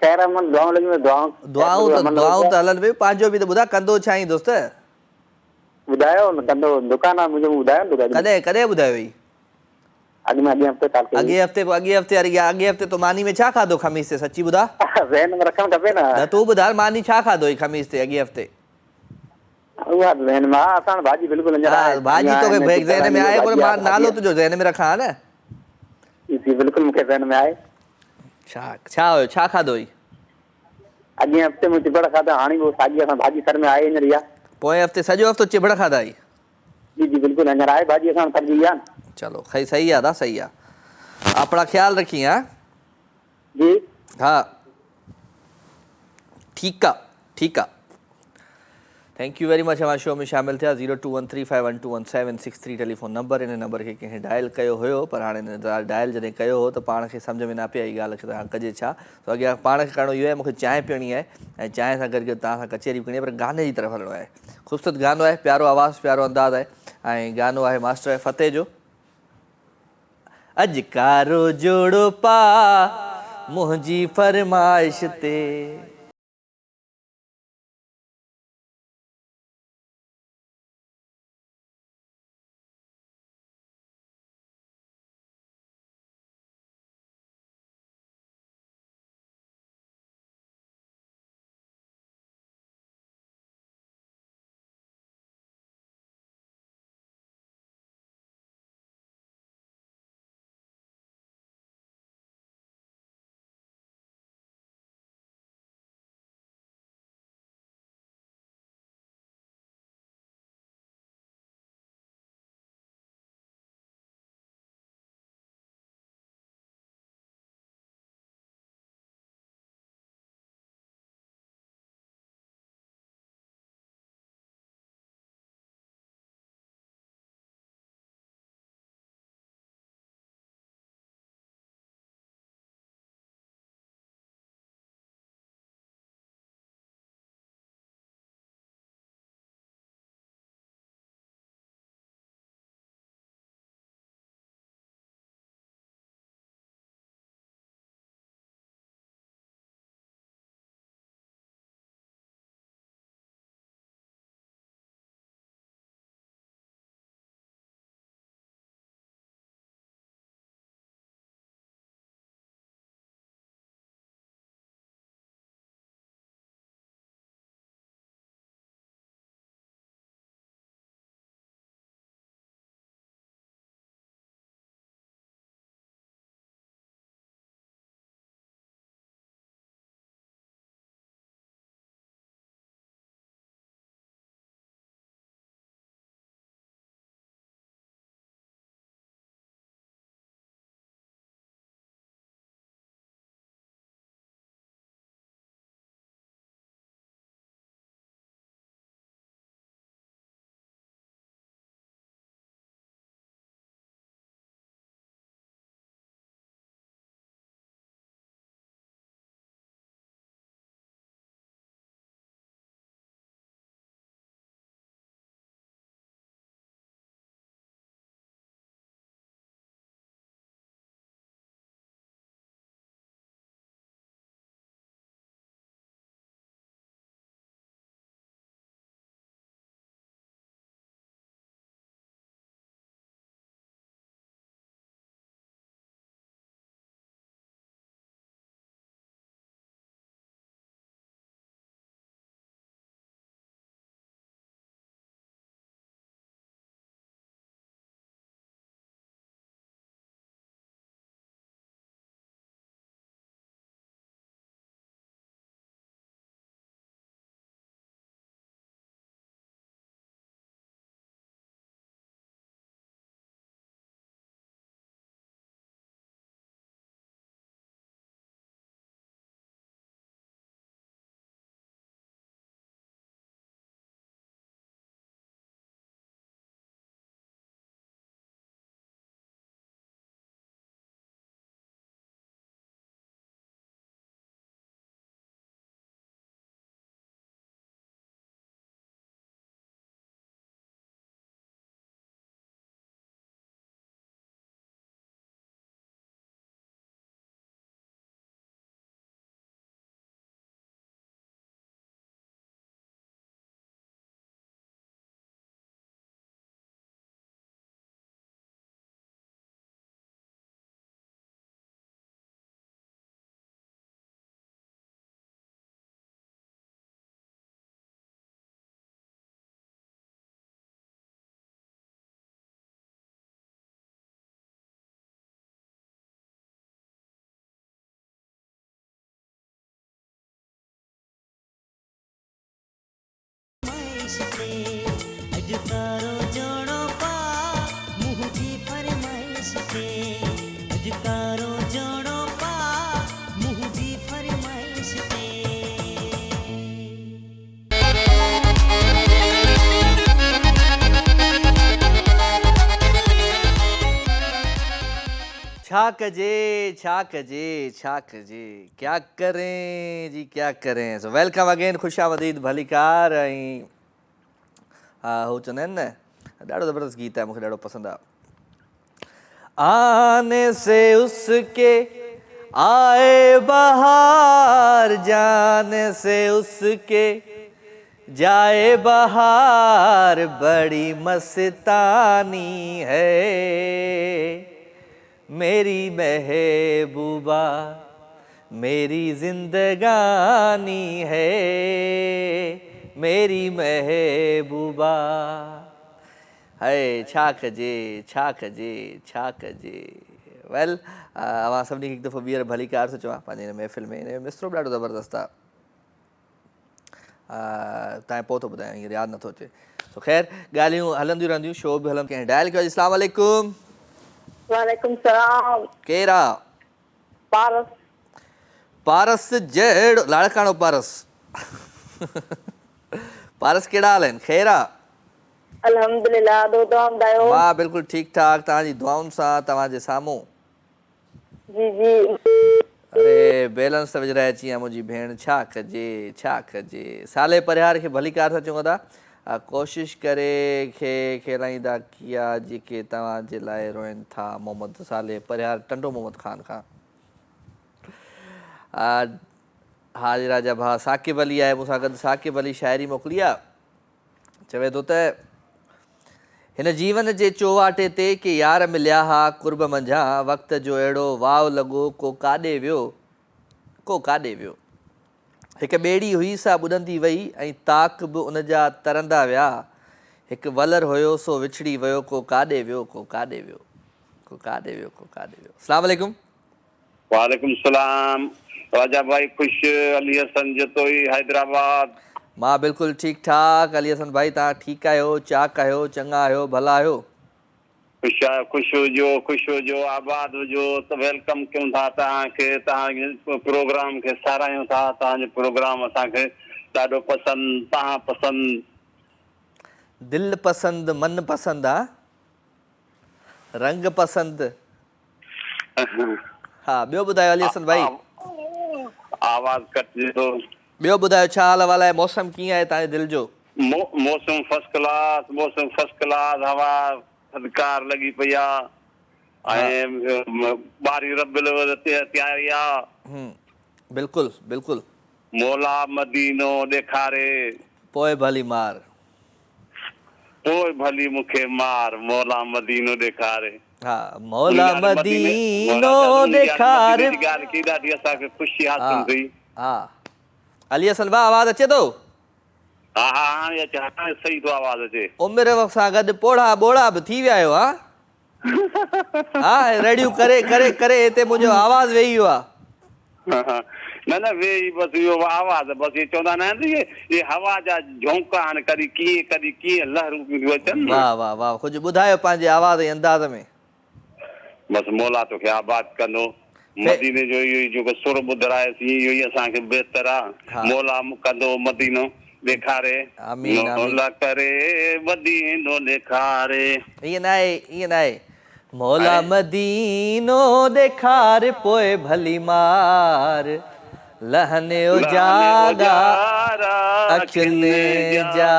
खैर मन दुआऊं लॻी
दुआऊं त हलनि पियूं, पंहिंजो बि त ॿुधा कंदो छा आहीं दोस्त?
ॿुधायो न कंदो दुकान आहे मुंहिंजो ॿुधायो न।
कॾहिं कॾहिं ॿुधायो हुई?
अॻे
हफ़्ते अॻे हफ़्ते तो मानी में छा खाधो खमीस ते? सची ॿुधा।
ज़हन में रखणु खपे न।
तूं ॿुधा मानी छा खाधो हुई खमीस ते अॻे हफ़्ते?
उहा ज़हन में आहे असां भाॼी बिल्कुलु नज़र आहे।
भाॼी तोखे ज़हन में आहे पर मां नालो तुंहिंजो ज़हन में रखां न।
जी बिल्कुलु मूंखे ज़हन में आहे।
छा हुयो छा खाधो हुई?
अॻे हफ़्ते में चिबड़ खाधा, हाणे वो साॻी असां भाॼी सर में आहे हींअर इहा।
पोएं हफ़्ते सॼो हफ़्तो चिबड़ खाधा हुई?
जी जी बिल्कुलु हींअर आहे भाॼी असां सब्जी आहे।
चलो सही आहे दा सही आहे। अपना ख्याल रखी। हाँ
जी
हाँ ठीक है ठीक है। थैंक यू वेरी मच हमारे शो में शामिल थिया। 021351211763 टेलीफोन नंबर। इन नंबर के कंहिं डायल कयो हुयो पर हाणे डायल जॾहिं कयो हो त पाण खे सम्झ में न पई आई ॻाल्हि त हाणे कजे छा। तो अॻियां पाण खे करिणो इहो आहे मूंखे चांहि पीअणी आहे ऐं चांहि सां गॾु तव्हां सां कचेरी पीअणी आहे पर गाने जी तरफ़ हलिणो आहे। ख़ूबसूरत गानो आहे, प्यारो आवाज़ प्यारो अंदाज़ आहे ऐं गानो आहे मास्टर फतेह जो अॼु कारो जोड़ो पा मुंहिंजी फरमाइश ते।
फरमाइश ते अजकारो जोड़ो पा मुझी फरमाइश ते अजकारो जोड़ो पा मुझी फरमाइश ते
छा कजे क्या करें जी क्या करें। सो वेलकम अगेन खुशामदीद भलीकार ऐं हा हू चवंदा आहिनि न ॾाढो ज़बरदस्त गीत आहे मूंखे ॾाढो पसंदि आहे। आने से उसके आए बहार जाने से उसके जाए बहार बड़ी मस्तानी है मेरी महबूबा मेरी जिंदगानी है मेरी महबूबा है छा कजे। वेल अवां सभिनी खे हिकु दफ़ो ॿीहर भलीकार थो चवां पंहिंजे हिन महफ़िल में। हिन मिसरो बि ॾाढो ज़बरदस्त आहे तव्हां पोइ थो ॿुधायां हींअर यादि नथो अचे। तो ख़ैर ॻाल्हियूं हलंदियूं रहंदियूं शो बि हलंदियूं कंहिं डायल कयो। अस्सलाम वालेकुम।
वालेकुम सलाम।
केरु आहे?
पारस।
पारस जहिड़ो लाड़काणो पारस पारस कहिड़ा हाल आहिनि? ख़ैरु आहे?
अल्हम्दुलिल्लाह दो तव्हां ॿुधायो?
मां बिल्कुलु ठीकु ठाक तव्हांजी दुआउनि सां तव्हांजे साम्हूं।
जी जी।
अरे बैलेंस त विझराए अची आहे मुंहिंजी भेण। छा कजे साले परिहार खे भलीकार था चऊं था। कोशिश करे खे खेलाईंदा किया जेके तव्हांजे लाइ रोइनि था। मोहम्मद साले परिहार टंडो मोहम्मद ख़ान खां। हाजी राजा भाउ साकिब अली आहे मूंसां गॾु। साकिब अली शाइरी मोकिली आहे। चवे थो त हिन जीवन जे चौवाटे ते के यार मिलिया हा कुर्ब मंझां वक़्त जो अहिड़ो वाव लॻो को काॾे वियो हिकु ॿेड़ी हुई सा ॿुॾंदी वई ऐं ताक बि उन जा तरंदा विया हिकु वलर हुयो सो विछड़ी वियो को काॾे वियो अस्सलाम वालेकुम।
वालेकुम सलाम राजा भाई खुश अली हसन जतोई हैदराबाद।
मां बिल्कुलु ठीकु ठाक अली हसन भाई तव्हां ठीकु आहियो चाक आहियो चङा आहियो भला आहियो?
खुश हुजो आबाद हुजो। त वेलकम कयूं था तव्हांखे तव्हांजे प्रोग्राम खे सारायूं था। तव्हांजो प्रोग्राम असांखे ॾाढो पसंदि तव्हां पसंदि
दिलि पसंदि मन पसंदि आहे रंग पसंदि। हा ॿियो ॿुधायो अली हसन भाई?
आवाज़ कटिजे थो।
ॿियो ॿुधायो छा हाल अहिवाल आहे? मौसम कीअं आहे तव्हांजे दिलि जो?
मौसम फर्स्ट क्लास हवा थधिकार लॻी पई आहे ऐं बारी रबिल तयारी आहे।
बिल्कुलु
मौला मदीनो ॾेखारे
पोइ भली
मूंखे मार मौला मदीनो ॾेखारे।
हा मौला मदीनो ॾेखारे
ॻाल्हि की ॾाढी असांखे ख़ुशी हासिल थी।
हा अली हसन भाउ आवाज़ अचे थो?
हा हाणे अचे हाणे सही थो आवाज़ अचे।
उमिरि सां गॾु पोड़ा बोड़ा बि थी विया आहियो? हा रेडियो करे हिते मुंहिंजो आवाज़ वेही वियो आहे।
न वेही बसि इहो आवाज़ बसि इहे चवंदा न आहिनि इहे हवा जा झोंका आहिनि कॾहिं कीअं लहरूं थियूं अचनि।
वाह कुझु ॿुधायो पंहिंजे आवाज़ जे अंदाज़ में।
बसि मौला तोखे आबाद कंदो। मदीने जो इहो जेको सुर ॿुधाएसि इहो ई असांखे बहितर आहे। मौला कंदो मदीनो ॾेखारे मौला करे मदीनो ॾेखारे।
ईअं न आहे मौला मदीनो ॾेखारे पोइ भली मार लहने जागा अखियुनि जा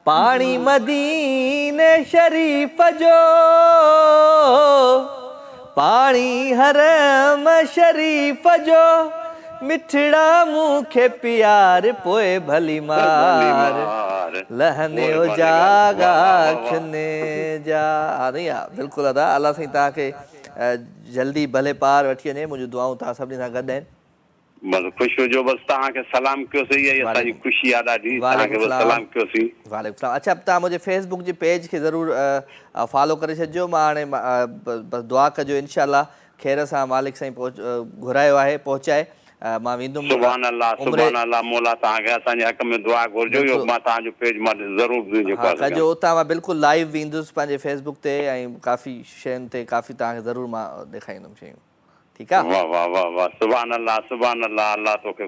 पाणी मदीने शरीफ़ जो पाणी हरम शरीफ़ जो मिठड़ा मूंखे प्यार पोइ भली मार लहने जागा अखियुनि जा। हा नहीं आहे बिल्कुलु अदा अलाह साईं तव्हांखे जल्दी भले पार वठी वञे। मुंहिंजूं दुआऊं तव्हां सभिनी सां गॾु आहिनि।
बस ख़ुशि हुजो। बस तव्हांखे सलाम कयोसीं इहा असांजी ख़ुशी आहे ॾाढी। तव्हांखे बस सलाम कयोसीं।
वालेकुम सलाम। अच्छा तव्हां मुंहिंजे फेसबुक जे पेज खे ज़रूरु फॉलो करे छॾिजो। मां हाणे बस दुआ कजो इंशाअल्लाह ख़ैर सां मालिक साईं घुरायो आहे पहुचाए मां वेंदुमि
सुभान अल्लाह सुभान अल्लाह मौला तव्हांखे असांजे हक़ में दुआ घुरिजो इहो मां तव्हांजो पेज मां ज़रूरु जेको
हा
आहे
कजो उतां मां बिल्कुलु लाइव वेंदुसि पंहिंजे फेसबुक ते ऐं काफ़ी शयुनि ते काफ़ी तव्हांखे ज़रूरु मां ॾेखारींदुमि शयूं ठीकु आहे
वाह वाह वाह वाह सुभान अल्लाह अल्लाह तोखे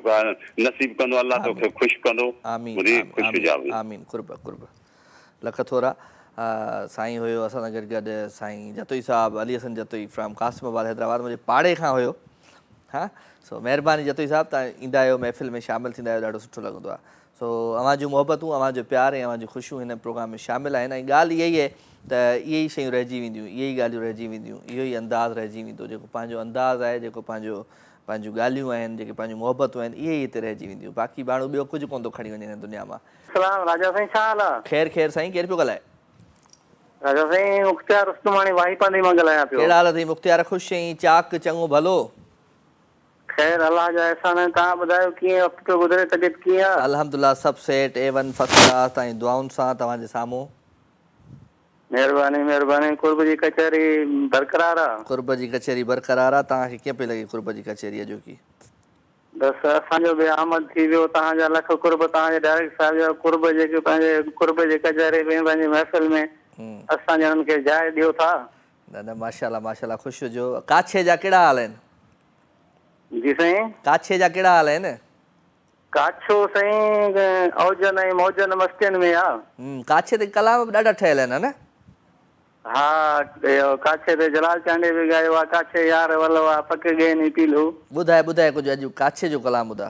नसीब कंदो अल्लाह तोखे ख़ुशि कंदो
आमीन
मुंहिंजी ख़ुशि हुजाव
आमीन कुर्ब लख थोरा साईं हुयो असां सां गॾु साईं जतोई साहिबु अली हसन जतोई फ्रॉम कासिमाबाद हैदराबाद मुंहिंजे पाड़े खां हुयो हा सो महिरबानी जतोई साहिबु तव्हां ईंदा आहियो महफ़िल में शामिलु थींदा आहियो ॾाढो सुठो लॻंदो आहे सो अव्हां जूं मुहबतूं अव्हां जो प्यार ऐं अव्हां जूं ख़ुशियूं हिन प्रोग्राम में शामिलु आहिनि ऐं ॻाल्हि इहा ई आहे त इहे ई शयूं रहिजी वेंदियूं इहे ई ॻाल्हियूं रहिजी वेंदियूं इहो ई अंदाज़ु रहिजी वेंदो जेको पंहिंजो अंदाज़ु आहे जेको पंहिंजूं ॻाल्हियूं आहिनि जेके पंहिंजूं मुहबतूं आहिनि इहे ई हिते रहिजी वेंदियूं बाक़ी माण्हू ॿियो कुझु कोन थो खणी वञे हिन दुनिया मां
राजा साईं छा हाल आहे?
ख़ैर साईं केरु पियो ॻाल्हाए?
राजा साईं मुख़्तियार उस्तमानी वाहीपांडी मां ॻाल्हायां पियो।
कहिड़ा हाल अथई मुख़्तियार? ख़ुशि आहीं? चाक चङो भलो?
ख़ैर अलाह जा एहसान आहिनि। तव्हां ॿुधायो कीअं वक़्तु पियो गुज़रे, तबियत कीअं आहे?
अल्हम्दुलिल्लाह सभु सेट A1 फर्स्ट क्लास तव्हांजी दुआउनि सां तव्हांजे साम्हूं।
महिरबानी कुर्ब जी कचहरी बरक़रार आहे?
कुर्ब जी कचहरी बरक़रार आहे। तव्हांखे कीअं पई लॻे कुर्ब जी कचहरी जो की?
बसि असांजो बि आमद थी वियो। तव्हांजा लख कुर्ब, तव्हांजे डायरेक्ट साहिब जा कुर्ब जेके पंहिंजे कुर्ब जे कचहरी में पंहिंजी महफ़िल में असांजे हुननि खे जाइ ॾियो था।
न माशाल्लाह ख़ुशि हुजो। काछे जा कहिड़ा हाल आहिनि?
जी साईं।
काछे जा कहिड़ा हाल आहिनि?
काछो साईं औजन ऐं मौजन मस्तियुनि में आहे।
काछे ते कलाम बि ॾाढा ठहियल आहिनि न?
हा काछे ते जलाल चांडे बि ॻायो आहे। काछे यार वलवा पक गए नी पीलू।
ॿुधाए कुझु अॼु काछे जो कलाम ॿुधा।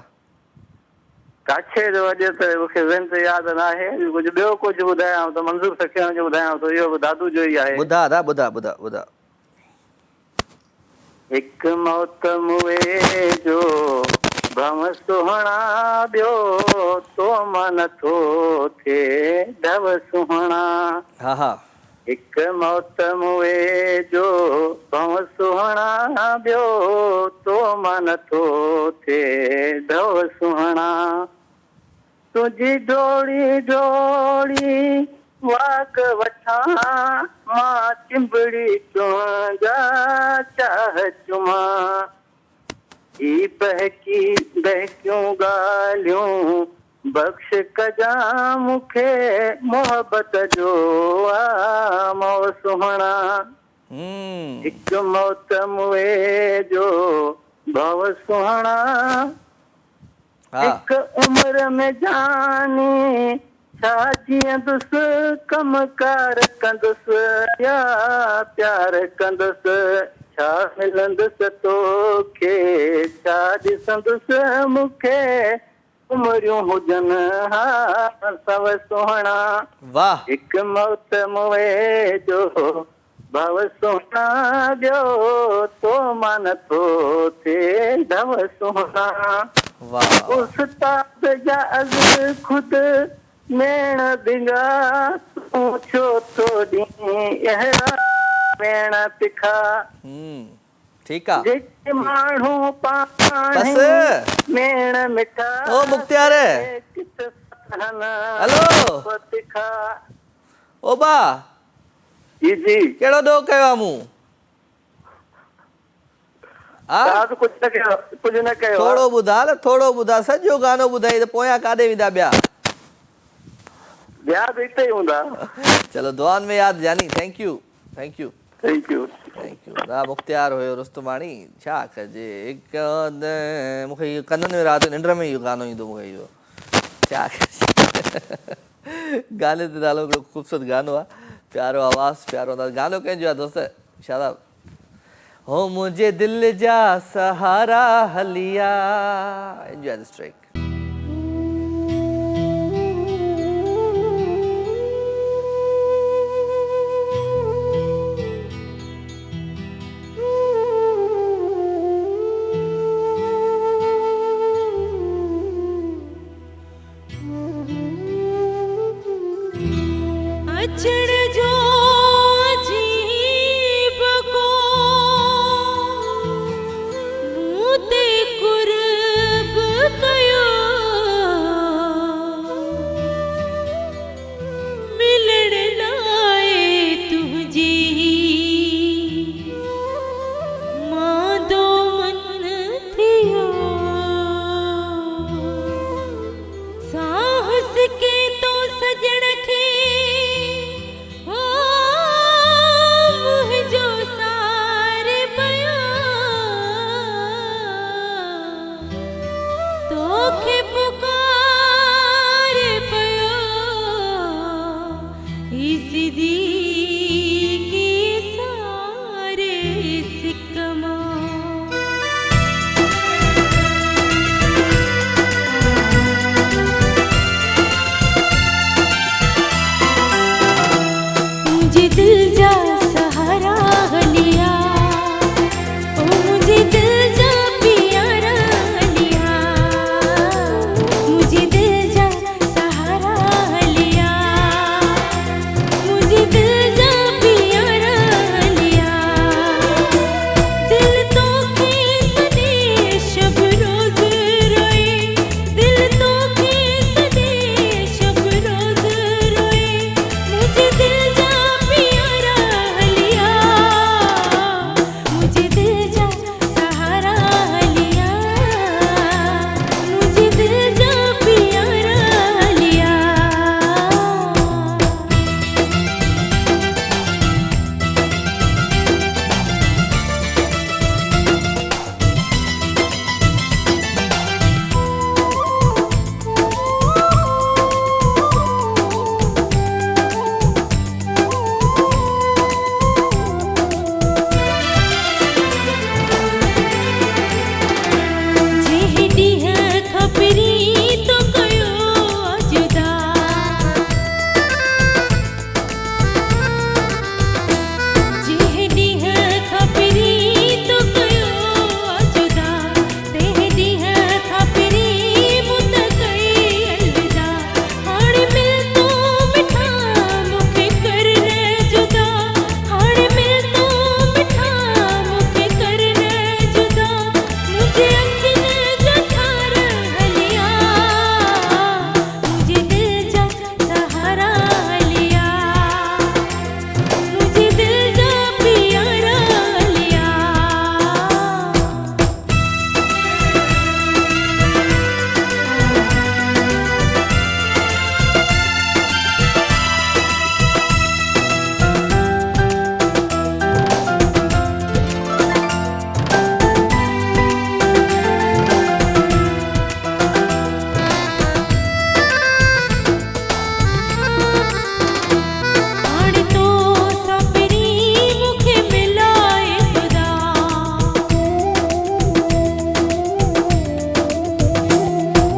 काछे जो अॼु त मूंखे ज़हन ते यादि न आहे। कुझु ॿियो कुझु ॿुधायांव त मंज़ूर सखियाण जो ॿुधायांव त इहो बि दादू जो ई आहे।
ॿुधा।
हिकु मौत मुए जो भम सुहिणा ॿियो तो मन थो थिए ढव सुहिणा।
हा
हिकु मौत मुए जो भम सुहिणा ॿियो तो मन थो थिए ढव सुहिणा। तुंहिंजी डोड़ी वाग वठां मां चिंबड़ी तुंहिंजा चाह चुमा। ही बहकियूं ॻाल्हियूं बख़्श कजां मूंखे मोहबत जो मौ सुहिणा। हिकु मौत मुए जो भव सुहिणा। हिकु उम्र में जानी छा जीअंदुसि कमकार कंदुसि या प्यार कंदुसि छा मिलंदुसि तोखे छा ॾिसंदुसि मूंखे उमरियूं हुजनि हा सव सुहिणा।
वाह।
हिकु मौत मुए जो भव सुहिणा ॿियो तो मन थो थिए ढव सुहिणा। उस्ताद जा अज़ खुदि मेण बिंगा तूं छो तो ॾींहुं अहिड़ा मेण तिखा।
ठीकु आहे।
जेके माण्हू पाण मेण मिठा।
ओ मुख़्तियार हेलो
तिखा।
ओ बा
जी
कहिड़ो दो कयो आहे मूं?
कुझु न कयो।
थोरो ॿुधा सॼो गानो ॿुधाई त पोयां काॾे वेंदा ॿिया
बि हिते ई हूंदा।
चलो दुआनि में यादि जानी। Thank U. दा मुख़्तियार हुयो रुस्तमानी। छा कजे मूंखे इहो कननि में राति निंड में इहो गानो ईंदो मूंखे इहो छा गाने ते नालो हिकिड़ो ख़ूबसूरत गानो आहे। प्यारो आवाज़ प्यारो अंदाज़। गानो कंहिंजो आहे दोस्त शादाब? हो मुझे दिल जा सहारा हलिया। Enjoy this track.
अचड़ जो अजीब को मूं ते कुर्ब कयो मिलण लाइ तुंहिंजी मां दो मन थियो। मुझे दिल जा सहारा लिया, ओ मुझे दिल जा प्यारा लिया, मुझे दिल जा सहारा लिया, मुझे दिल जा प्यारा लिया। दिल तो के सदे शब रोज रोए, दिल तो के सदे शब रोज रोए, मुझे दिल जा प्यारा लिया, मुझे दिल जा सहारा लिया, मुझे दिल जा प्यारा लिया। जेहदी है खबरी तो कयो जुदा, जेहदी है खबरी तो कयो जुदा, तेहदी है खबरी मुत कई अलविदा। हाणे मिल तो मिठा मुखे कर रे जुदा, हाणे मिल तो मिठा मुखे कर रे जुदा, मुझे अखिन जा ठार हलिया, मुझे दिल जा सहारा लिया, मुझे दिल जा प्यारा लिया। हाणे तो सपरी मुखे मिलाए खुदा,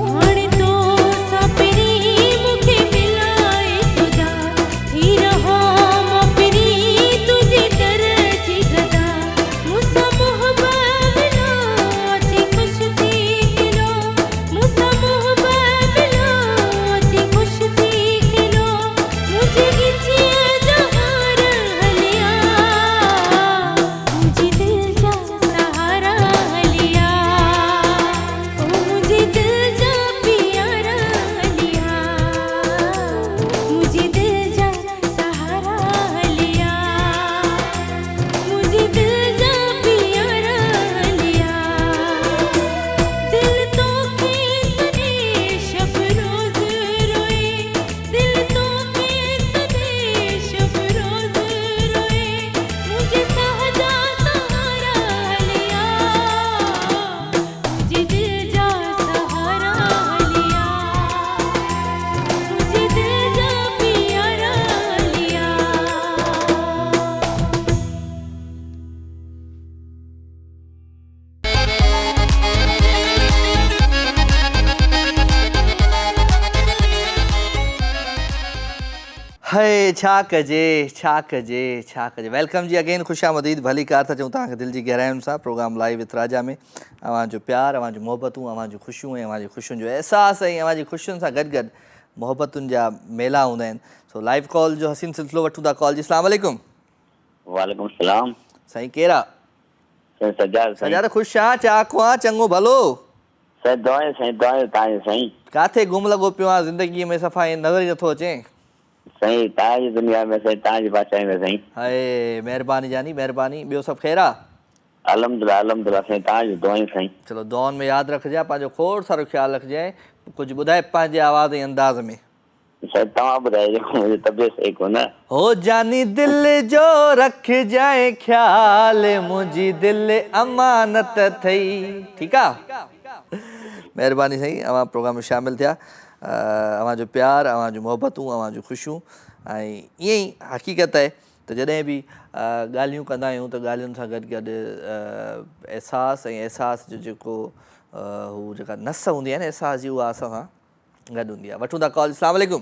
हाणे तो सपरी मुखे मिलाए खुदा, थी रहा मोपरी तुझे तरजी गदा, मुसा मोहब्बत मिलो अची खुश थी खिलो, मुसा मोहब्बत मिलो अची खुश थी खिलो, मुझे गिचिए जहार हलिया, मुझे दिल जा सहारा लिया, ओ मुझे दिल जा प्यारा लिया, मुझे दिल जा सहारा लिया, मुझे दिल जा प्यारा लिया। दिल तो के सदे शब रोज रोए, दिल तो के सदे शब रोज रोए, मुझे सहजा सहारा लिया, मुझे दिल जा सहारा लिया, मुझे दिल जा प्यारा लिया।
है छा कजे छा कजे छा कजे। वेलकम जी अगेन, ख़ुशामदीद, भली कार था चऊं तव्हांखे दिलि जी गहराइयुनि सां। प्रोग्राम लाइव विथ राजा में अवां जो प्यार, अवां जो मोहबतूं, अवां जूं ख़ुशियूं ऐं अवां जी ख़ुशियुनि जो अहसासु ऐं अवां जी ख़ुशियुनि सां गॾु गॾु मोहबतुनि जा मेला हूंदा आहिनि। सो लाइव कॉल जो हसीन सिलसिलो वठूं था। कॉल जी अस्सलाम वालेकुम।
वालेकुम सलाम।
साईं केरु आहे?
साईं सजाद।
सजाद ख़ुशि आहियां, चाक आहियां, चङो भलो।
साईं दुआएं तव्हांजी साईं।
किथे गुम लॻो पियो आहे ज़िंदगीअ में, सफ़ा ईअं नज़र ई नथो अचे।
साईं तव्हांजी दुनिया में, साईं तव्हांजी बादशाही में साईं।
हाय महिरबानी जानी महिरबानी। ॿियो सभु ख़ैरु आहे?
अल्हम्दुलिल्लाह अल्हम्दुलिल्लाह साईं, तव्हांजी दुआएं साईं।
चलो दुआउनि में यादि रखिजांइ, पंहिंजो खोड़ सारो ख़्यालु रखिजांइ। कुझु ॿुधाए पंहिंजे आवाज़ ऐं अंदाज़ में।
साईं तव्हां ॿुधाइजो, मुंहिंजी तबियत सही कोन्हे।
हो जानी दिल जो रखिजांइ ख़्याल, मुंहिंजी दिलि अमानत अथई। ठीकु आहे, महिरबानी साईं। अवां प्रोग्राम में शामिलु थिया। अवां जो प्यार, अवां जूं मोहबतूं, अवां जूं ख़ुशियूं ऐं ईअं ई हक़ीक़त आहे त जॾहिं बि ॻाल्हियूं कंदा आहियूं त ॻाल्हियुनि सां गॾु गॾु अहसास ऐं अहसास जो जेको हू जेका नस हूंदी आहे न अहसास जी, उहा असां सां गॾु हूंदी आहे। वठूं था कॉल। अस्सलाम वालेकुम।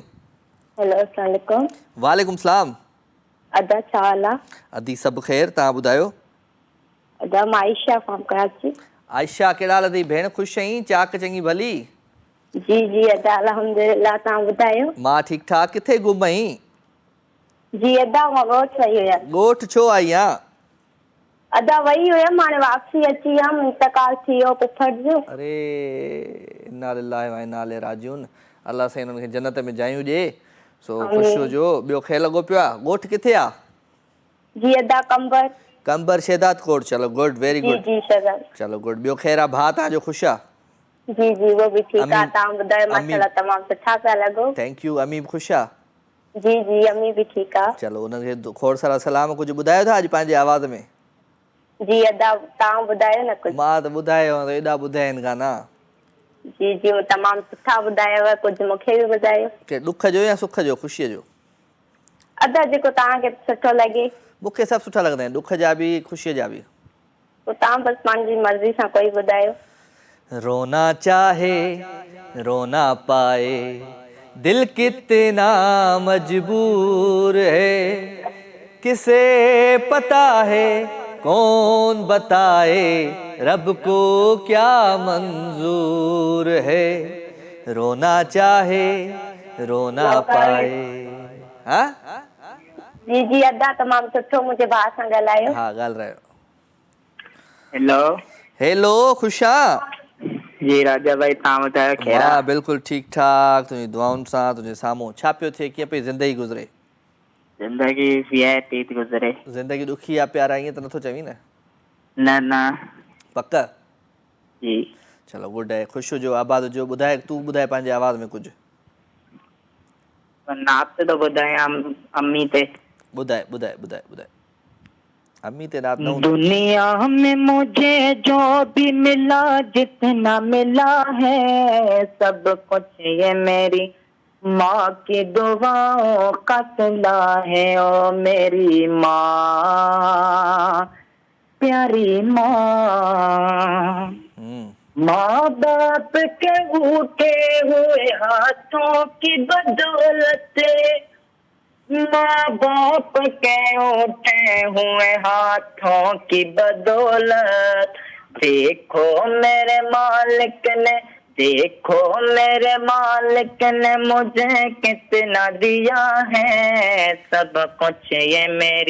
हेलो अस्सलाम वालेकुम।
वालेकुम सलाम।
अदा छा हाल आहे?
अदी सभु ख़ैर, तव्हां ॿुधायो?
अदा मां आयशा फ्रॉम कराची।
आयशा कहिड़ा हाल अथई भेण? ख़ुशि आहीं? चाक चङी भली?
जी जी अदा अल्हम्दुलिल्लाह, तव्हां ॿुधायो?
मां ठीकु ठाक। किथे गुम आहीं?
जी अदा मां ॻोठ वई हुयमि।
ॻोठ छो आई आहे?
अदा वई हुयमि, हाणे वापसी अची वियमि, इंतकाल थी वियो पुफड़ जो।
अरे इन्ना लिल्लाहि व इन्ना इलैहि राजिऊन। अल्लाह साईं हुननि खे जन्नत में जायूं ॾिए। सो ख़ुशि हुजो। ॿियो ख़ैर लॻो पियो आहे? ॻोठ किथे आहे?
जी अदा कंबर।
कंबर शहदाद कोट। चलो गुड, वेरी गुड।
जी शहदाद।
चलो गुड। ॿियो ख़ैर आहे? भाउ तव्हांजो ख़ुशि आहे?
जी जी वो भी ठीक है। तव्हां ॿुधायो? माशाल्लाह तमामु सुठा पिया लॻो।
Thank U. अमी बि ख़ुशि आहे?
जी जी अमी भी ठीक आहे।
चलो उनखे खोड़ सारा सलाम। कुझु ॿुधायो था अॼु पंहिंजे आवाज़ में?
जी अदा तव्हां ॿुधायो न कुझु?
मां त ॿुधायो त एॾा ॿुधाया आहिनि कान।
जी जी तमामु सुठा ॿुधायव, कुझु मूंखे बि ॿुधायो।
के ॾुख जो या सुख जो, ख़ुशीअ जो?
अदा जेको तव्हांखे सुठो लॻे।
मूंखे सभु सुठा लॻंदा आहिनि, ॾुख जा बि ख़ुशीअ जा बि।
पोइ तव्हां बसि पंहिंजी मर्ज़ी सां कोई ॿुधायो।
रोना चाहे रोना पाए दिल कितना मजबूर है, किसे पता है कौन बताए रब को क्या मंजूर है। रोना चाहे रोना पाए। हाँ
जी जी अदा तमामु सुठो। मुंहिंजे भाउ सां ॻाल्हायो।
हाँ ॻाल्हायो।
हेलो
हेलो, ख़ुशि आहीं?
जी राजा भाई, तव्हां ॿुधायो ख़ैर?
मां बिल्कुलु ठीकु ठाक, तुंहिंजी दुआउनि सां। तुंहिंजे साम्हूं छा पियो थिए? कीअं पई ज़िंदगी गुज़रे?
ज़िंदगी वीआईपी थी गुज़रे।
ज़िंदगी ॾुखी आहे प्यारा, ईअं त नथो चवीं न?
न न
पक?
जी
चलो गुड आहे। ख़ुशि हुजो, आबाद हुजो। ॿुधाए, तूं ॿुधाए पंहिंजे आवाज़ में कुझु।
नात तो ॿुधायां अम्मी ते।
ॿुधाए ॿुधाए ॿुधाए ॿुधाए। अम्मी ते नात न हूंदो।
दुनिया में मुझे जो भी मिला, जितना मिला है सब कुछ ये मेरी माँ की दुआओं का सिला है। ओ मेरी माँ, प्यारी माँ। माँ बाप के उठे हुए हाथों की बदौलत, माँ बाप के उठे हुए हाथों की बदौलत, देखो मेरे मालिक ने, देखो मेरे मालिक ने मुझे कितना दिया है। सब कुछ ये मेरी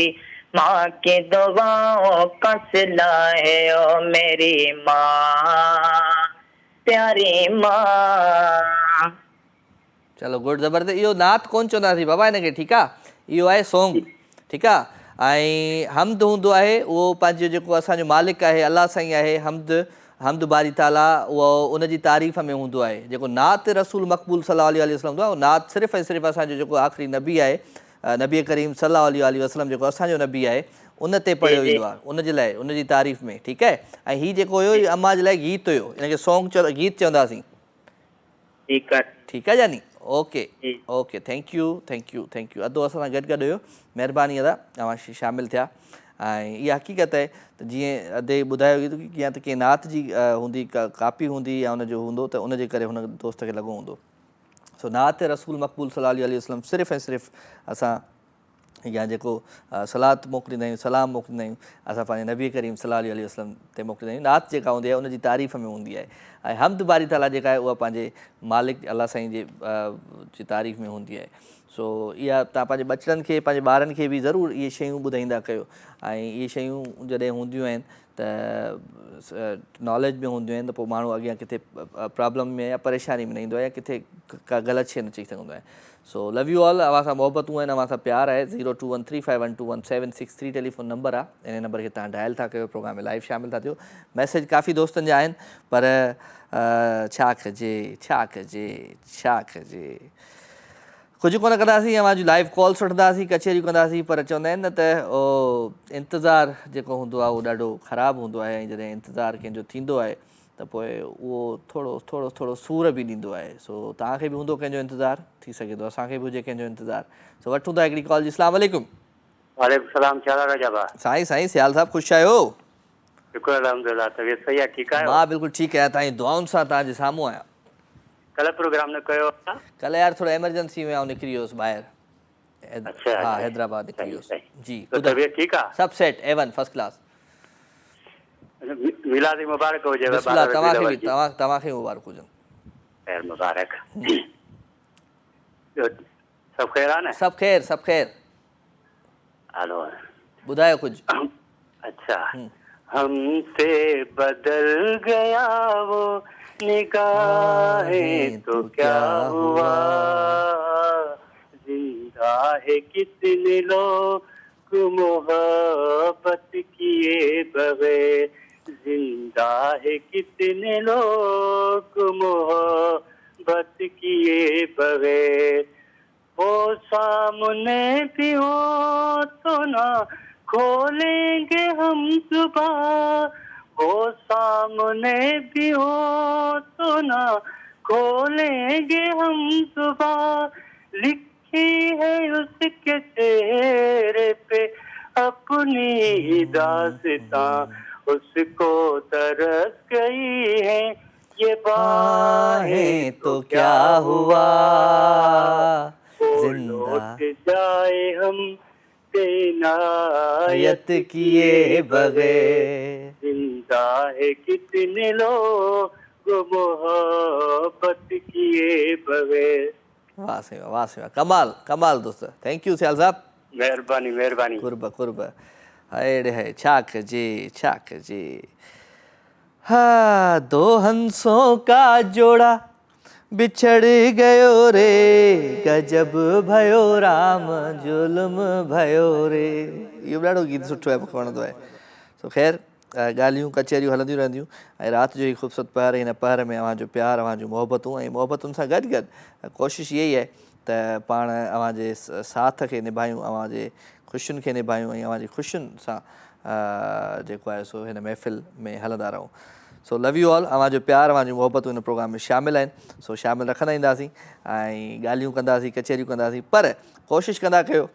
माँ की दुआओं का सिला है। ओ मेरी माँ, प्यारी माँ।
चलो गुड, ज़बरदस्त। इहो नात कोन चवंदासीं बाबा हिनखे, ठीकु आहे? इहो आहे सॉन्ग, ठीकु आहे? ऐं हमद हूंदो आहे, उहो पंहिंजो जेको असांजो मालिक आहे, अलाह साईं आहे। हमद बारी ताला उहो उनजी तारीफ़ में हूंदो आहे। जेको नात रसूल मक़बूल सल्लल्लाहु अलैहि वसल्लम हूंदो आहे, उहो नात सिर्फ़ु ऐं सिर्फ़ु असांजो जेको आख़िरी नबी आहे, नबी करीम सल्लल्लाहु अलैहि वसल्लम जेको असांजो नबी आहे, उन ते पढ़ियो वेंदो आहे, उनजे लाइ, उनजी तारीफ़ में। ठीकु आहे? ऐं हीउ जेको हुयो अम्मा जे लाइ गीत हुयो, हिनखे सॉन्ग गीत चवंदासीं।
ठीकु आहे,
ठीकु आहे जानी? Okay okay, thank U thank U thank U. अधु असां सां गॾु हुयो, महिरबानी अदा तव्हां शामिलु थिया। ऐं इहा हक़ीक़त आहे त जीअं अधे ॿुधायो की कीअं त कंहिं नात जी हूंदी, कापी हूंदी या उनजो हूंदो, त उनजे करे हुन दोस्त खे लॻो हूंदो। सो नात रसूल मक़बूल सल्लल्लाहु अलैहि वसल्लम सिर्फ़ु ऐं सिर्फ़ु असां या जेको सलात मोकिलींदा आहियूं, सलाम मोकिलींदा आहियूं, असां पंहिंजे नबी करीम सल्लल्लाहु अलैहि वसल्लम ते मोकिलींदा आहियूं। नात जेका हूंदी आहे उनजी तारीफ़ में हूंदी आहे। ऐं हमद बारी ताला जेका आहे उहा पंहिंजे मालिक अल्लाह साईं जी तारीफ़ में हूंदी आहे। सो इहा तव्हां पंहिंजे बचड़नि खे, पंहिंजे ॿारनि खे बि ज़रूरु इहे शयूं ॿुधाईंदा कयो। ऐं इहे शयूं जॾहिं हूंदियूं आहिनि त नॉलेज में हूंदियूं आहिनि, त पोइ माण्हू अॻियां किथे प्रॉब्लम में या परेशानी में न ईंदो आहे, या किथे का ग़लति शइ न चई सघंदो आहे। सो लव यू ऑल। अव्हां सां मोहबतूं आहिनि, अव्हां सां प्यार आहे। 021351217763 टेलीफोन नंबर आहे। इन नंबर खे तव्हां डायल था कयो, प्रोग्राम में लाइव शामिलु था थियो। मैसेज काफ़ी दोस्तनि जा आहिनि, पर छा कजे छा कजे छा कजे, कुझु कोन कंदासीं। अव्हांजूं लाइव कॉल्स वठंदासीं, कचहरियूं कंदासीं, पर चवंदा आहिनि न त इंतज़ारु जेको हूंदो आहे उहो ॾाढो ख़राबु हूंदो आहे। ऐं जॾहिं इंतज़ारु कंहिंजो थींदो आहे त पोइ उहो थोरो थोरो थोरो सूर बि ॾींदो आहे। सो तव्हांखे बि हूंदो कंहिंजो इंतज़ारु, थी सघे थो असांखे बि हुजे कंहिंजो इंतज़ारु। सो वठूं था हिकिड़ी कॉल जी। अस्सलाम वालेकुम।
वालेकुम सलाम। छा हाल आहे राजा भाउ?
साईं साईं सियाल साहब, ख़ुशि आहियो?
शुक्र अल्हम्दुलिल्लाह, तबियत सही आहे? ठीकु आहे?
मां बिल्कुलु ठीकु आहियां, तव्हांजी दुआउनि सां तव्हांजे साम्हूं आहियां।
कल्ह प्रोग्राम न कयो?
कल्ह यार थोरो एमरजेंसी में निकिरी वियुसि ॿाहिरि,
अच्छा,
हाँ हैदराबाद निकिरी वियुसि जी।
तो तबियत ठीक आहे?
सभु सेट A1 फर्स्ट क्लास।
मिलादी मुबारक हुजे।
बिस्मिल्लाह, तव्हांखे बि तव्हांखे मुबारक हुजनि।
खैर मुबारक। सब खैर आहे न?
सब खैर सब खैर।
हलो
ॿुधायो कुछ।
अच्छा, हमसे बदल गया वो निगाहें तो क्या हुआ, जिंदा है कितने लोग मोहब्बत किए बगैर, जिंदा है कितने लोग मोहब्बत किए बगैर, वो सामने भी हो तो ना खोलेंगे हम जुबान, वो सामने भी हो तो ना खोलेंगे हम जुबान, लिखी है उसके चेहरे पे अपनी दास्तां, उसको तरस गई है ये बाहें तो क्या हुआ, लौट जाए हम इनायत किए बगैर, जिंदा है कितने लोग मोहब्बत किए बगैर।
वाह से वाह कमाल कमाल दोस्त। थैंक यू सियाल साहब।
मेहरबानी मेहरबानी।
कुर्ब है छाक जी। हाँ, दो हंसों का जोड़ा बिछड़ गयो रे, गजब भयो राम जुल्म भयो रे। इहो ॾाढो गीत सुठो आहे, मूंखे वणंदो आहे। सो ख़ैर ॻाल्हियूं कचहरियूं हलंदियूं रहंदियूं ऐं राति जो ई ख़ूबसूरत पहर, हिन पहर में अव्हांजो प्यारु, अव्हांजूं मोहबतूं ऐं मोहबतुनि सां गॾु गॾु कोशिशि इहा ई आहे त पाण अव्हांजे साथ खे निभायूं, अव्हांजे ख़ुशियुनि खे निभायूं ऐं अव्हांजी ख़ुशियुनि सां जेको आहे सो हिन महफ़िल में हलंदा रहूं। So love you all. अव्हांजो प्यारु, अव्हांजूं मोहबतूं हिन प्रोग्राम में शामिल आहिनि। सो शामिल रखंदा ईंदासीं ऐं ॻाल्हियूं कंदासीं, कचहरियूं कंदासीं, पर कोशिशि कंदा कयो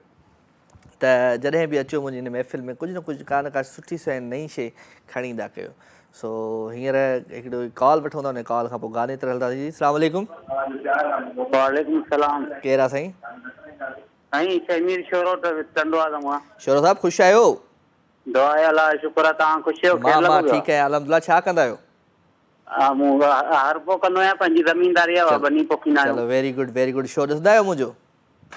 त जॾहिं बि अचो मुंहिंजी हिन महफ़िल में कुझु न कुझु का सुठी शइ नई शइ खणी ईंदा कयो। सो हींअर हिकिड़ो कॉल वठूं था, हुन कॉल खां पोइ गाने ते हलंदासीं। जी अस्सलाम वालेकुम।
वालेकुम सलाम।
केरु आहे साईं?
साईं शमीर शोरो टंडवा दमा।
शोरो साहब ख़ुशि आहियो?
दुआ अल्लाह शुक्र आहे, तव्हां ख़ुशि आहियो?
मां ठीकु आहियां अल्हम्दुलिल्लाह। छा कंदा आहियो?
मूं हर को कंदो आहियां, पंहिंजी ज़मीनदारी आहे, बनी पोखींदा आहियूं।
चलो वेरी गुड। शो ॾिसंदा आहियो मुंहिंजो?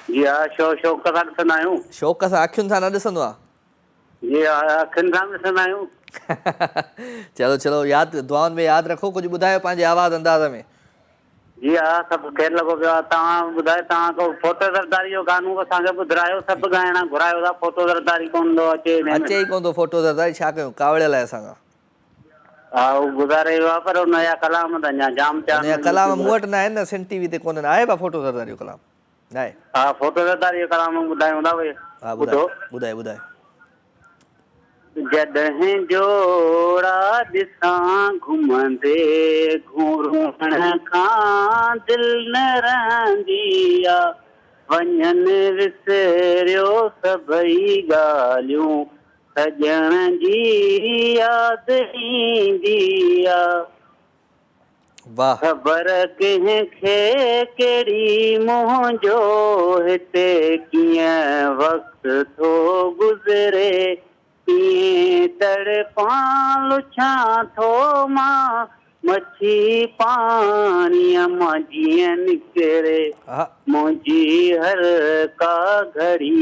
जी हा, शौक़ सां ॾिसंदा आहियूं।
शौक़ सां, अखियुनि सां न ॾिसंदो आहे?
जी हा, अखियुनि सां ॾिसंदा आहियूं।
चलो यादि, दुआउनि में यादि रखो। कुझु ॿुधायो पंहिंजे आवाज़ अंदाज़ में।
जी हा, सभु ख़ैरु लॻो पियो आहे। तव्हां ॿुधायो, तव्हां को फोटो ज़रदारी जो गानो असांखे ॿुधायो, सभु ॻाइणा घुरायो था, फोटो ज़रदारी कोन थो अचे
ई कोन थो फोटो ज़रदारी। छा कयूं, कावड़ियल आहे असांखां।
हा, उहो गुज़ारे वियो आहे, पर हुनजा कलाम त अञा जाम
हुनजा कलाम मूं वटि न आहिनि न, सिंध टीवी ते कोन्हनि। आहे बा फोटो ज़रदारी जो कलाम? आहे।
हा, फोटो ज़रदारी जो कलाम ॿुधायूं था भई।
हा ॿुधाए।
जॾहिं जोड़ा ॾिसां घुमंदे घुरण खां दिलि न रहंदी आहे, वञनि विसरियो सभई ॻाल्हियूं, सॼण जी यादि ईंदी आहे।
वाह।
ख़बर कंहिंखे कहिड़ी मुंहिंजो हिते कीअं वक़्तु थो गुज़रे, तड़पां लुछां थो मां मच्छी पाणीअ मां जीअं निकिरे, मुंहिंजी हर का घड़ी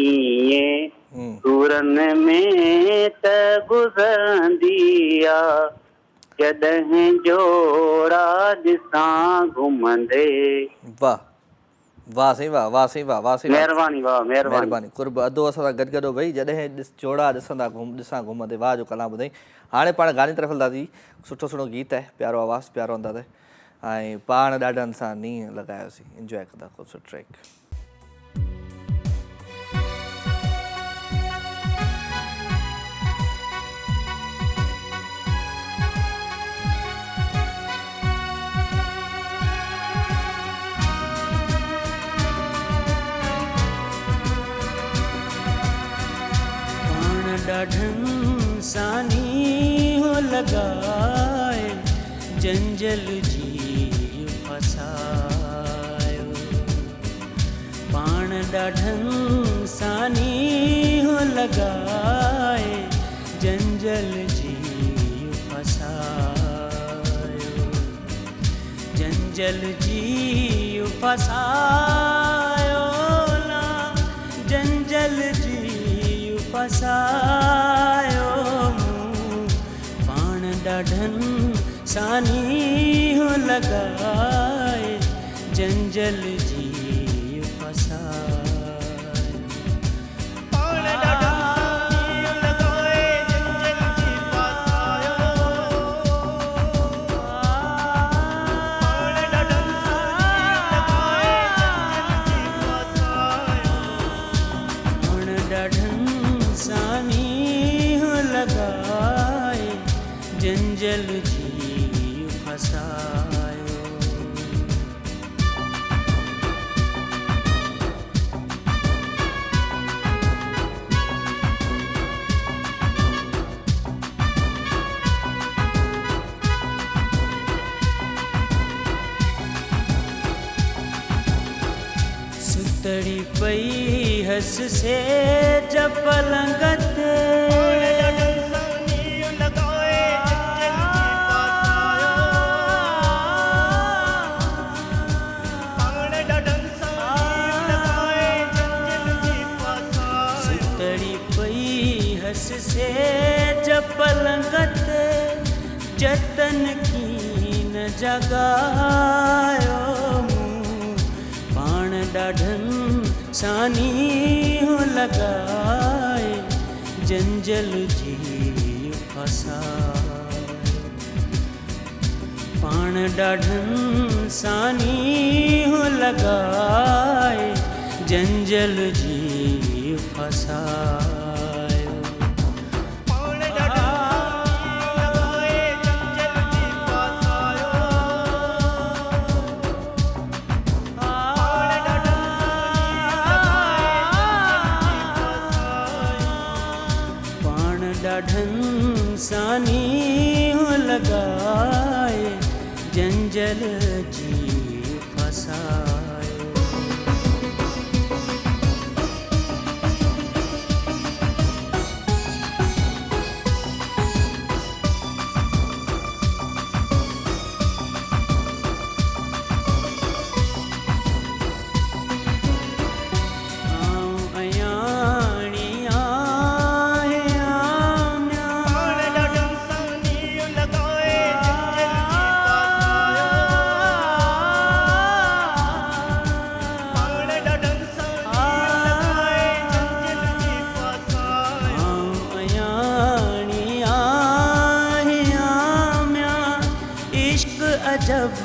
ईअं सूरनि में त गुज़रंदी आहे, जॾहिं जोड़ा ॾिसां घुमंदे।
वाह साईं वाह।
महिरबानी।
कुर्ब अधो असां सां गॾु भई, जॾहिं जोड़ा ॾिसां घुमंदे। वाह जो कलाम ॿुधाई। हाणे पाण गाने तरफ़ हलंदासीं। सुठो गीत आहे, प्यारो आवाज़ु, प्यारो अंदाज़ आहे ऐं पाण ॾाढनि सां नींहं लॻायोसीं। इंजॉय कंदा ख़ूबसूरत ट्रैक।
ॾाढनि सानी हो लॻाए, जंजल जी फसायो, पाण ॾाढनि सानी हो लॻाए जंजल जी फसायो जंजल जी फसायो ना जंजल जी फसायो पाण ॾाढनि सानी हो लॻाए जंजल जी जंजल जी फसायो सुतड़ी पई हस से जब पलंगत से जब पलंगत जतन की न जगायो पाण ॾाढनि सानी हो लॻाए जंजल जी फसायो पाण ॾाढनि सानी हो लॻाए जंजल जी फसायो ॾाढनि सानी हो लॻाए जंजल जी फसायो अजब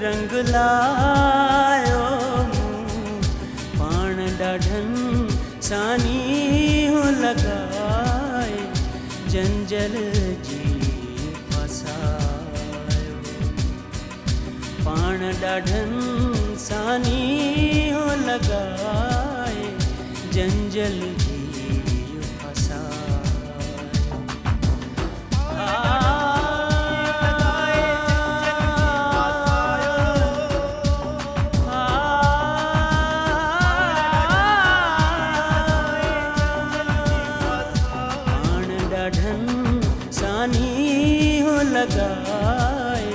रंग लायो पाण ॾाढनि सानी हो लॻाए जंजल जी फसायो पाण ॾाढनि सानी हो लॻाए जंजल जी लगाए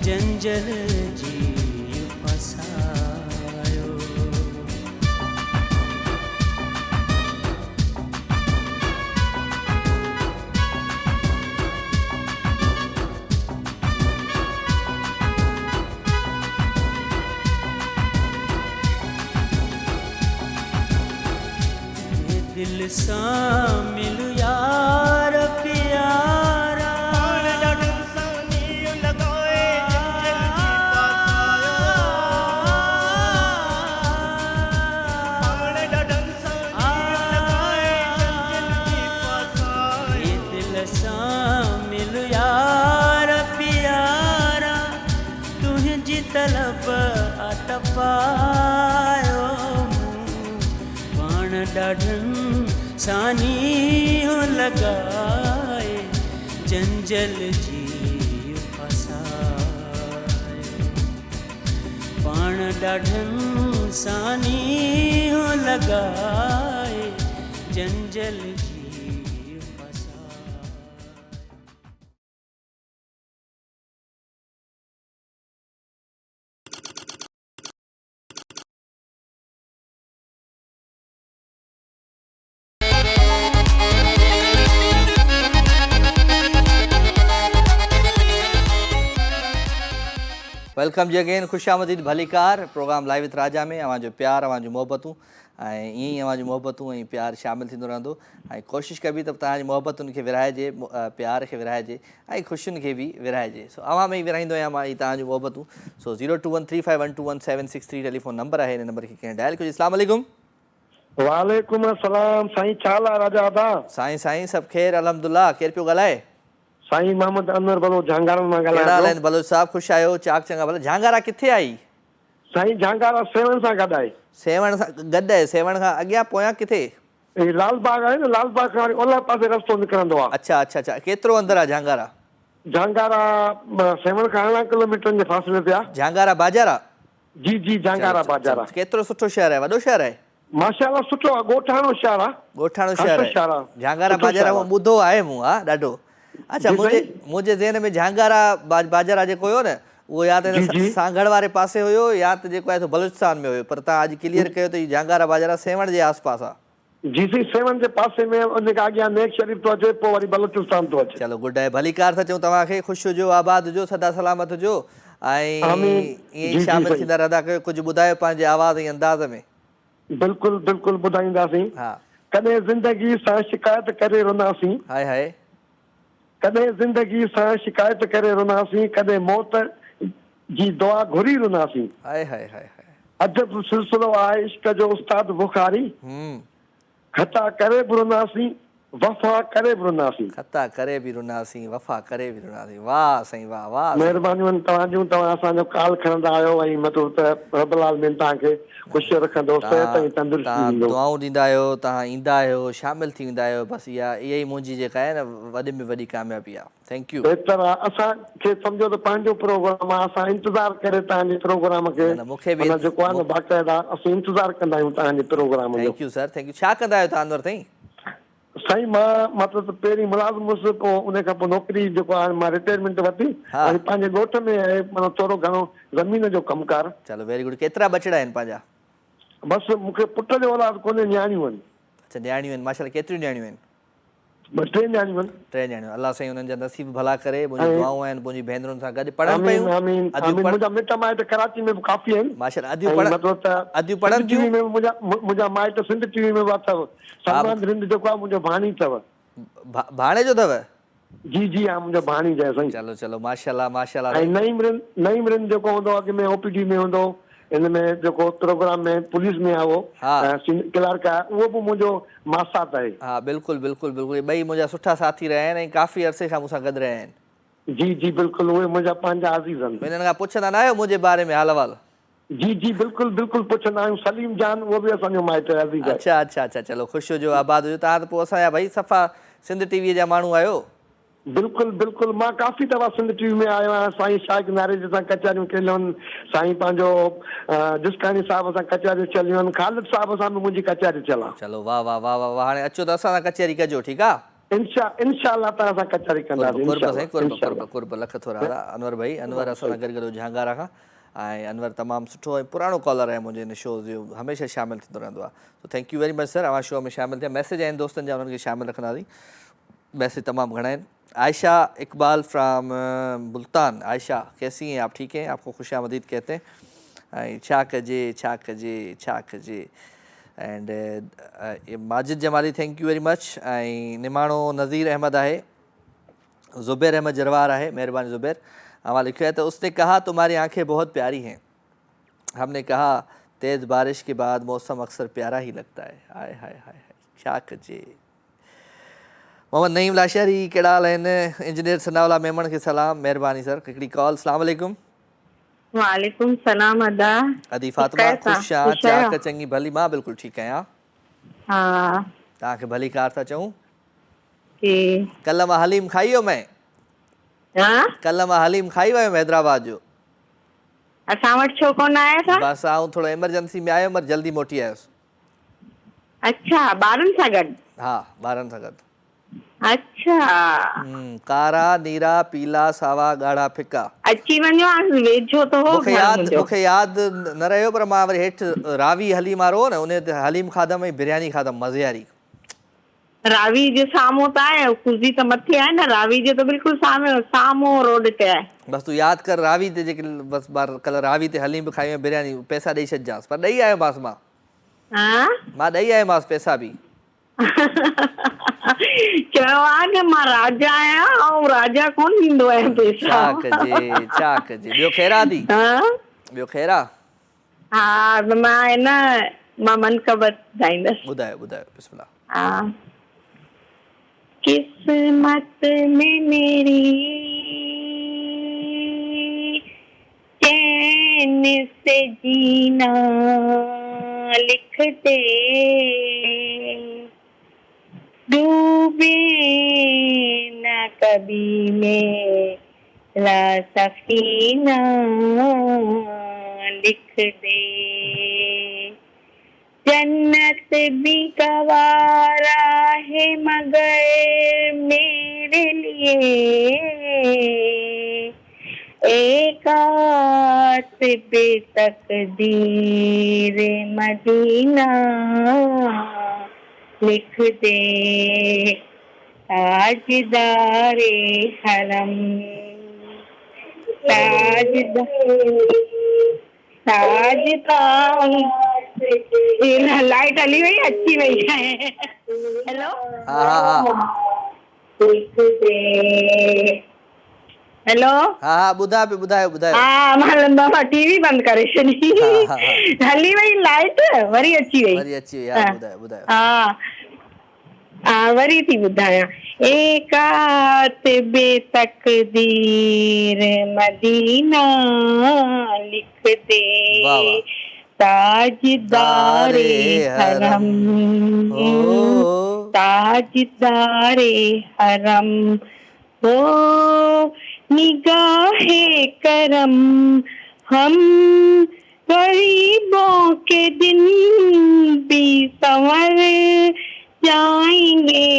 जंजल जी फसायो दिल सां मिलू यार प्यारा मिलू यार प्यारा तुझी तलब अतपायो पाण ॾाढनि सानी हो लॻाए जंजल जी फसायो पाण ॾाढनि सानी हो लगाए जंजल जी
वेलकम जी अगेन, खुशामदीद भलीकार प्रोग्राम लाइव विथ राजा में अवांजो प्यार अवांजो मोहब्बतूं ऐं ईअं ई अवांजो मोहब्बतूं ऐं प्यार शामिल थींदो रहंदो ऐं कोशिशि कबी त तव्हांजी मोहब्बतुनि खे विरहाइजे, प्यार खे विरहाइजे ऐं ख़ुशियुनि खे बि विरहाइजे। सो अवां में ई विरहाईंदो आहियां मां तव्हांजूं मोहब्बतूं। सो 02135121763 टेलीफोन नंबर आहे, हिन नंबर खे कंहिं डायल कजो। अस्सलाम वालेकुम।
वालेकुम अस्सलाम साईं, छा हाल आहे राजा आदा?
साईं सभु ख़ैर अल्हम्दुलिल्लाह। केरु पियो ॻाल्हाए?
साईं मोहम्मद अनवर बलोच झांगारा मां ॻाल्हायां।
कहिड़ा हाल आहिनि बलोच साहब? ख़ुशि आहियो? चाक चङा भला। झांगारा किथे आई?
साईं झांगारा सेवण सां गॾु आहे।
सेवण सां गॾु आहे? सेवण खां अॻियां पोयां किथे?
लालबाग आहे न, लालबाग खां ओलह पासे रस्तो निकिरंदो आहे।
अच्छा, केतिरो अंदरि आहे झांगारा?
झांगारा सेवण खां 18 किलोमीटर जे फासले ते आहे।
झांगारा बाज़ार?
जी झांगारा बाज़ार।
केतिरो सुठो शहर आहे? वॾो शहर आहे?
माशाअल्लाह सुठो आहे, ॻोठाणो शहर आहे।
ॻोठाणो शहर आहे झांगारा बाज़ार। ॿुधो आहे मूं हा ॾाढो। अच्छा, मुंहिंजे ज़हन में झांगारा बाज़ार जेको हुयो न, उहो या त सांगड़ वारे पासे हुयो या त जेको आहे बलूचिस्तान में हुयो, पर तव्हां अॼु क्लियर कयो त झांगारा बाज़ार सेवण जे आसपास आहे।
जी सेवन जे पासे में, उन खां अॻियां नेक शरीफ थो अचे, पोइ वरी बलूचिस्तान थो अचे।
चलो गुड आहे, भलीकार था चऊं तव्हांखे। ख़ुशि हुजो, आबाद हुजो, सदा सलामत हुजो ऐं ईअं ई शामिल थींदा रहंदा कयो। कुझु ॿुधायो पंहिंजे आवाज़ ऐं अंदाज़ में।
बिल्कुलु ॿुधाईंदासीं। कॾहिं ज़िंदगी सां शिकायत करे रुनासीं,
हाय हाय,
कॾहिं ज़िंदगी सां शिकायत करे रुनासीं, कॾहिं मौत जी दुआ घुरी रुनासीं।
हाय हाय हाय,
अजब सिलसिलो आहे इश्क जो उस्ताद बुखारी। खता करे बि रुनासीं, वफ़ा करे बि रुनासीं।
खता करे बि रुनासीं, वफ़ा करे बि रुनासीं। वाह साईं वाह वाह।
महिरबानियूं आहिनि तव्हांजूं। तव्हां असांजो कॉल खणंदा आहियो ऐं मतिलबु त रब्बुल आलमीन तव्हांखे ख़ुशि रखंदो, सिहत ऐं तंदुरुस्ती ॾींदो।
दुआऊं ॾींदा आहियो, तव्हां ईंदा आहियो, शामिल थी वेंदा आहियो। बसि इहा ई मुंहिंजी जेका आहे न वॾे में वॾी कामयाबी आहे। Thank U.
बहितर आहे। असांखे सम्झो त पंहिंजो प्रोग्राम आहे, असां इंतज़ारु करे तव्हांजे प्रोग्राम खे
मूंखे बि
जेको आहे न बाक़ाइदा असीं इंतज़ारु कंदा आहियूं तव्हांजे प्रोग्राम जो।
Thank U sir, thank U. छा कंदा आहियो तव्हां अनवर साईं?
साईं मां मतिलबु पहिरीं मुलाज़िम हुउसि, पोइ उन खां पोइ नौकिरी जेको आहे मां रिटायरमेंट वरिती ऐं पंहिंजे ॻोठ में आहे माना थोरो घणो ज़मीन जो कमकार।
चलो वेरी गुड। केतिरा बचड़ा आहिनि पंहिंजा?
बसि मूंखे पुट जो औलाद कोन्हे, न्याणियूं आहिनि।
अच्छा न्याणियूं आहिनि, माशाल्लाह। केतिरियूं न्याणियूं आहिनि?
बसि 3 न्याणियूं आहिनि।
3 न्याणियूं। अलाह साईं उन्हनि जा नसीब भला करे। मुंहिंजी दुआऊं आहिनि मुंहिंजी भेनरुनि सां गॾु पढ़नि पियूं।
मुंहिंजा मिट माइट कराची में बि काफ़ी आहिनि।
माशाल्लाह। अदियूं पढ़नि थियूं।
मुंहिंजा माइट सिंध टीवी में बि अथव। सलमान रिंद जेको आहे मुंहिंजो भाणी अथव।
भाणे जो अथव?
जी हा, मुंहिंजो भाणी आहे साईं।
चलो माशाल्लाह माशाल्लाह।
ऐं नईम रिंद जेको हूंदो अॻु में ओपीडी में हूंदो, इन में जेको प्रोग्राम में पुलिस में आहे उहो क्लर्क आहे, उहो बि मुंहिंजो मासात आहे।
हा बिल्कुलु। ॿई मुंहिंजा सुठा साथी रहिया आहिनि ऐं काफ़ी अरसे खां मूंसां गॾु रहिया आहिनि।
जी बिल्कुलु, उहे मुंहिंजा पंहिंजा अज़ीज़ आहिनि।
हिननि खां पुछंदा न आहियो मुंहिंजे बारे में हाल अहवाल?
जी बिल्कुलु पुछंदा आहियूं। सलीम जान उहो बि असांजो माइट अज़ीज़ आहे।
अच्छा। चलो ख़ुशि हुजो, आबाद हुजो। तव्हां त पोइ असांजा भई सफ़ा सिंध टीवीअ जा माण्हू आहियो।
बिल्कुलु। मां काफ़ी दफ़ा सिंध टीवी में आयो आहियां। साईं शाह नारेज सां कचहरियूं कयलूं आहिनि, साईं पंहिंजो जिसकानी साहिब सां कचहरियूं चलियूं आहिनि, ख़ालिद साहिब सां बि मुंहिंजी कचहरी चला।
चलो वाह। हाणे अचो त असां सां कचहरी कजो, ठीकु आहे?
इंशाअल्लाह तव्हां सां कचहरी कंदासीं।
कुर्ब लख थोरा अनवर भाई। अनवर असां सां गॾु झांगारा खां। ऐं अनवर तमामु सुठो ऐं पुराणो कॉलर आहे मुंहिंजे हिन शो जो, हमेशह शामिलु थींदो रहंदो आहे। तो thank you very much sir. अवां शो में शामिलु थिया। मैसेज आहिनि दोस्तनि जा, उन्हनि खे शामिलु रखंदासीं। मैसेज तमामु घणा आहिनि। आयशा इकबाल फ्राम मुल्तान। आयशा कैसी हैं आप? ठीक हैं? आपको खुशामदीद कहते हैं। ऐं छा कजे and Majid Jamali thank you very much. ऐं निमाणो नज़ीर अहमद आहे, ज़ुबैर अहमद जरवार आहे, महिरबानी ज़ुबैर। हमारा लिखा है तो उसने कहा तुम्हारी आंखें बहुत प्यारी हैं। हमने कहा तेज़ बारिश के बाद मौसम अक्सर प्यारा ही लगता है। हाय छा कजे। मोहम्मद नईम लाशहरी कहिड़ा हाल आहिनि? इंजीनियर सनाउल्ला मेमण खे सलाम, महिरबानी सर। हिकिड़ी कॉल। अस्सलाम वालेकुम।
वालेकुम सलाम अदा।
अदी फातिमा ख़ुशि आहियां? चाक चङी भली। मां बिल्कुलु ठीकु आहियां।
हा
तव्हांखे भली कार था चऊं।
कल्ह
मां हलीम खाई वियो मैं। कल्ह मां हलीम खाई वियुमि हैदराबाद जो।
असां वटि छो कोन आया था?
बस आऊं थोड़ो इमरजेंसी में आयो, मगर जल्दी मोटी आयुसि।
अच्छा, ॿारनि सां गॾु?
हा, ॿारनि सां गॾु।
अच्छा,
कारा, नीरा, पीला, सावा, ॻाढ़ा, फिका।
अची वञो, वेझो तो हो
मूंखे यादि न रहियो, पर मां वरी हेठि रावी हलीम वारो न, उन ते हलीम खाधमि ऐं बिरयानी खाधमि मज़े वारी।
रावी जे साम्हूं त आहे, कुजी त मथे आहे न, रावी जे त बिल्कुलु साम्हूं रोड ते आहे।
बस तूं यादि कर, रावी ते जेके बस कल्ह रावी ते हलीम बि खाई बिरयानी, पैसा ॾेई छॾिजांसि, पर ॾेई आयोमांसि मां ॾेई आयोमांसि पैसा बि।
चयो आहे न मां राजा आहियां, ऐं राजा कोन ॾींदो आहे पैसा।
छा कजे। ॿियो ख़ैरा थी? ॿियो ख़ैरा?
हा, मां मनक़बत ॿुधाईंदसि।
ॿुधायो बिस्मिल्लाह।
हा, किस्मत में मेरी चैन से जीना लिख दे, डूबे न कभी मेरा सफीना लिख दे, जन्नत भी गवारा है मगर मेरे लिए एक बेतकदीर मदीना लिख दे, ताजदारे हरम लाइट हली वई, अची वई है। हेलो, हेलो,
हाँ ॿुधायो।
हाँ, मां टीवी बंद करे छॾी, हली वई लाइट, वरी अची वई।
ॿुधायो।
हाँ, वरी थी ॿुधायां। एकात बेतकदीर मदीना लिख दे, ताजदारे हरम, ताजदारे हरम, वो निगाहे करम, हम गरीबों के दिन भी संवर जाएंगे,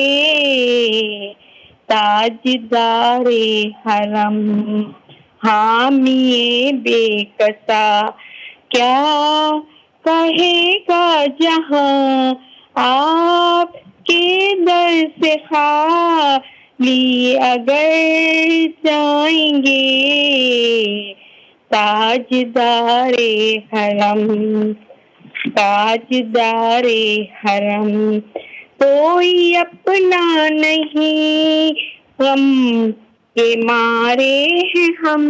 ताजदारे हरम, हामिए बेकसा क्या कहेगा जहां, आपके दर से खाली अगर जाएंगे, ताजदारे हरम, ताजदारे हरम, कोई अपना नहीं गम के मारे हैं हम,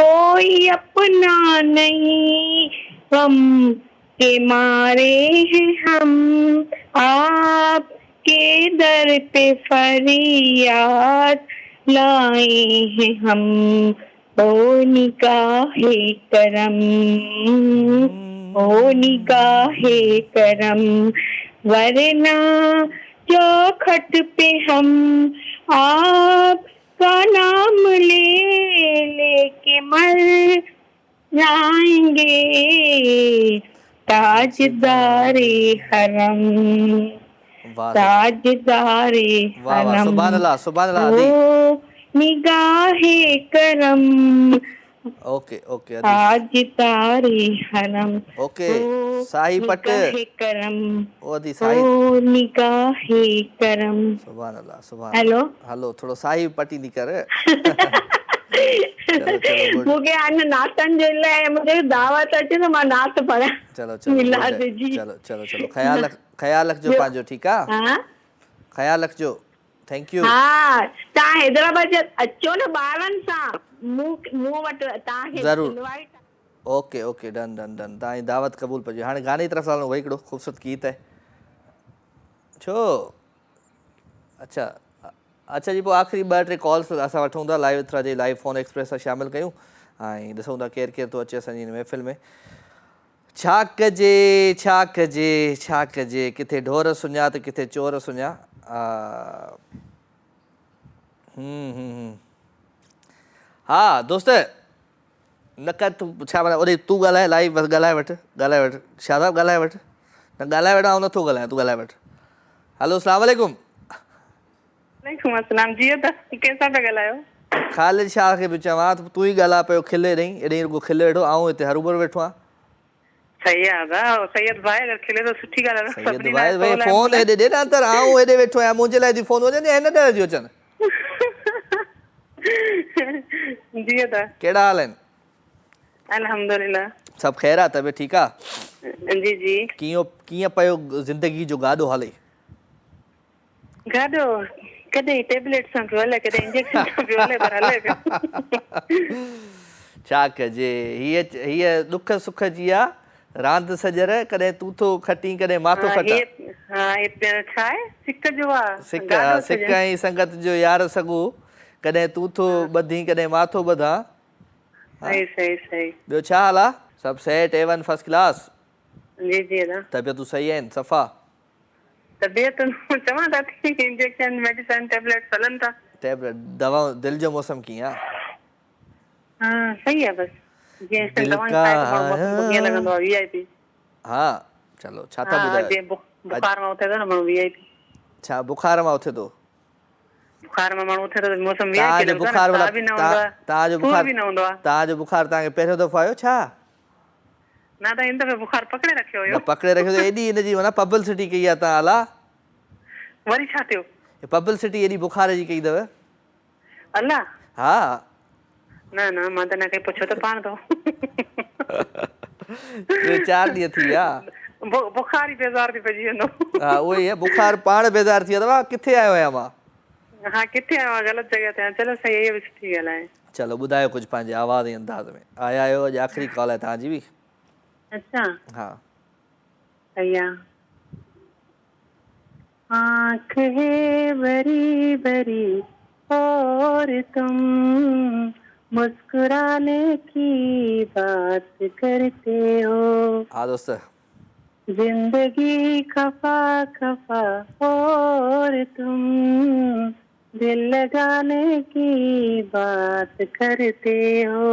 कोई अपना नहीं गम के मारे हैं हम, आपके दर पे फरियाद लाए हैं हम, ओ निगाहे करम, ओ निगाहे करम, वरना चौखट पे हम आपका नाम लेके मर जाएंगे, ताजदारे हरम, ताजदारे हरम,
सुभान अल्लाह
ओ निगाहे करम,
ओके
ताजदारे हरम,
ओके साई पट
करम,
ओदी साई
ओ निगाहे करम,
सुभान अल्लाह।
हेलो
थोड़ो साई पटी नहीं कर।
मूंखे हाणे नातनि जे लाइ मुंहिंजे दावत अचे त मां नात पढ़ां।
चलो ख़याल रखजो पंहिंजो, ठीकु आहे? ख़याल रखजो, थैंक यू।
हाँ, तव्हां हैदराबाद अचो न ॿारनि सां, मूं वटि तव्हांखे
ज़रूरु। ओके डन तव्हांजी दावत क़बूल पइजी। हाणे गाने जी तरफ़ हलूं, वही हिकिड़ो ख़ूबसूरत गीत आहे छो। अच्छा जी, पोइ आख़िरी 2-3 कॉल्स असां वठूं था, लाइव थ्रा जे लाइव फ़ोन एक्सप्रेस सां शामिलु कयूं ऐं ॾिसूं था केरु थो अचे असांजी हिन महफ़िल में। छा कजे, किथे ढोर सुञा त किथे चोर सुञा। हा दोस्त, न कर तूं छा माना ओॾे तूं ॻाल्हाए लाइव बसि ॻाल्हाए वठि शादाब ॻाल्हाए वठि न ॻाल्हाए वठि, आउं नथो ॻाल्हायां, तूं ॻाल्हाए वठि। हलो अस्सलाम वालेकुम।
वालेकुम अस्सलाम जी त कंहिंसां पिया ॻाल्हायो?
ख़ालिद शाह खे पियो चवां, तूं ई ॻाल्हाए पियो खिले ॾेई, एॾे रुॻो खिले वेठो, आउं हिते हरूभरू वेठो आहियां।
सही आहे दादा, सैयद भाई अगर खिले त सुठी ॻाल्हि आहे।
सैयद भाई भई फोन हेॾे ॾे न अंदरि, आउं हेॾे वेठो आहियां, मुंहिंजे लाइ थी फोन वॼनि हिन ॾे थियूं अचनि।
जी दादा,
कहिड़ा हाल आहिनि?
अल्हम्दुलिल्लाह,
सभु ख़ैर आहे, तबियत ठीकु आहे?
जी जी।
कीअं पियो ज़िंदगी जो गाॾो हले?
गाॾो कॾहिं टेबलेट सां पियो हले, कॾहिं इंजेक्शन सां पियो हले, पर हले पियो।
छा कजे, हीअ ॾुख सुख जी आहे रांदि सॼर, कॾहिं तूथो खटी कॾहिं माथो खटा।
हा छा आहे, सिक जो आहे,
सिक ऐं संगत जो यार सॻो, कॾहिं तूथो ॿधी कॾहिं माथो ॿधा।
सही सही सही।
ॿियो छा हाल आहे? सभु सेट A1 फर्स्ट क्लास?
जी जी दादा।
तबियतूं सही आहिनि सफ़ा?
तबियत चवां था इंजेक्शन मेडिसिन टेबलेट हलनि था।
टेबलेट दवाऊं। दिलि जो मौसम कीअं आहे?
हाँ सही है बस
दिल का
लगंदो आहे VIP।
हाँ चलो छा था ॿुधायो?
बुखार में उथे थो न माण्हू VIP।
छा बुखार में उथे थो?
बुखार में माण्हू उथे थो मौसम VIP
तव्हांजो बुखार वाला तव्हांजो बुखार
बि न हूंदो आहे।
तव्हांजो बुखार तव्हांखे पहिरियों दफ़ो आयो छा?
न त हिन दफ़े बुखार पकड़े रखियो हुयो।
पकड़े रखियो त एॾी हिनजी माना पब्लिसिटी कई आहे तव्हां अला?
वरी छा थियो?
पब्लिसिटी एॾी बुखार जी कई अथव?
अला?
हा
न न मां त न कई, पुछो त पाण तो।
3-4 ॾींहं थी विया।
बुखार ही बेज़ार थी पइजी वेंदो।
हा उहो ई आहे, बुखार पाण बेज़ार थी वियो अथव। किथे आयो आहियां मां?
हाँ किथे आयो आहियां, ग़लति जॻह ते आहियां। चलो सही है, ये भी सुठी ॻाल्हि आहे।
चलो ॿुधायो कुझु पंहिंजे आवाज़ ऐं अंदाज़ में। आया आहियो, अॼु आख़िरी कॉल आहे तव्हांजी बि।
अच्छा
हाँ
सही आहे। आँख है बड़ी बड़ी और तुम मुस्कुराने की बात करते हो।
हाँ दोस्त।
जिंदगी खफा खफा और तुम दिल लगाने की बात करते हो।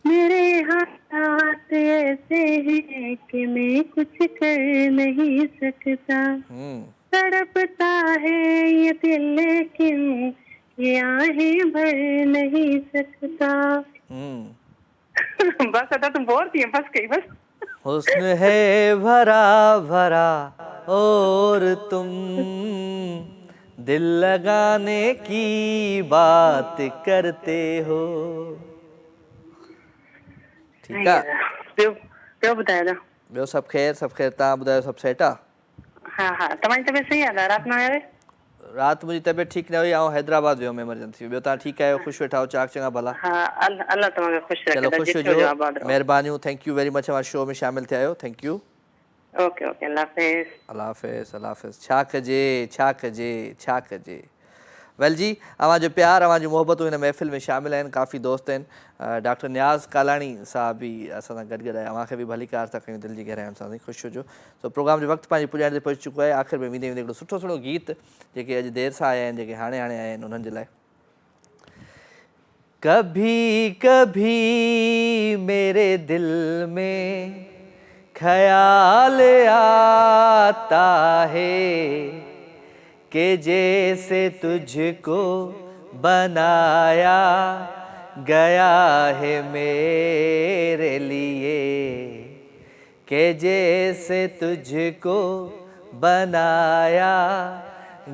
मेरे हाथ ऐसे हैं कि मैं कुछ कर नहीं सकता। तड़पता है ये दिल लेकिन ये आहें भर नहीं सकता। बस अदा तुम बोर थी बस गई बस।
हुस्न है भरा भरा और तुम दिल लगाने की बात करते हो। ठीक है।
ॿियो ॿुधायो?
ॿियो सभु ख़ैर तव्हां ॿुधायो सभु सेट आहे?
हा हा तव्हांजी तबियत सही आहे? राति न आया?
राति मुंहिंजी तबियत ठीकु न हुई, आउं हैदराबाद वियो हुउमि एमरजेंसी। ॿियो तव्हां ठीकु आहियो? ख़ुशि वेठा आहियो? चाक चङा भला?
हा अल्लाह तव्हांखे ख़ुशि रखे।
चलो ख़ुशि हुजो, महिरबानियूं। थैंक यू वेरी मच हमारे शो में शामिल थिया आहियो। Thank U.
ओके ओके अल्लाह हाफ़िज़।
अल्लाह हाफ़िज़ अल्लाह हाफ़िज़। छा कजे। वेल जी, अवांजो प्यार अवांजूं मोहबतूं हिन महफ़िल में शामिल आहिनि। काफ़ी दोस्त आहिनि। डॉक्टर नियाज़ कालाणी साहब बि असां सां गॾु आहिया। अव्हांखे बि भली कार था कयूं दिलि जी गहराइयुनि सां। ख़ुशि हुजो। सो प्रोग्राम जो वक़्तु पंहिंजी पुॼाइण ते पहुची चुको आहे। आख़िर में वेंदे वेंदे हिकिड़ो सुठो सुठो गीत जेके अॼु देरि सां आया आहिनि, जेके हाणे आया आहिनि, उन्हनि जे लाइ। कभी कभी मेरे दिल में ख्याल आता है कि जैसे तुझको बनाया गया है मेरे लिए, कि जैसे तुझको बनाया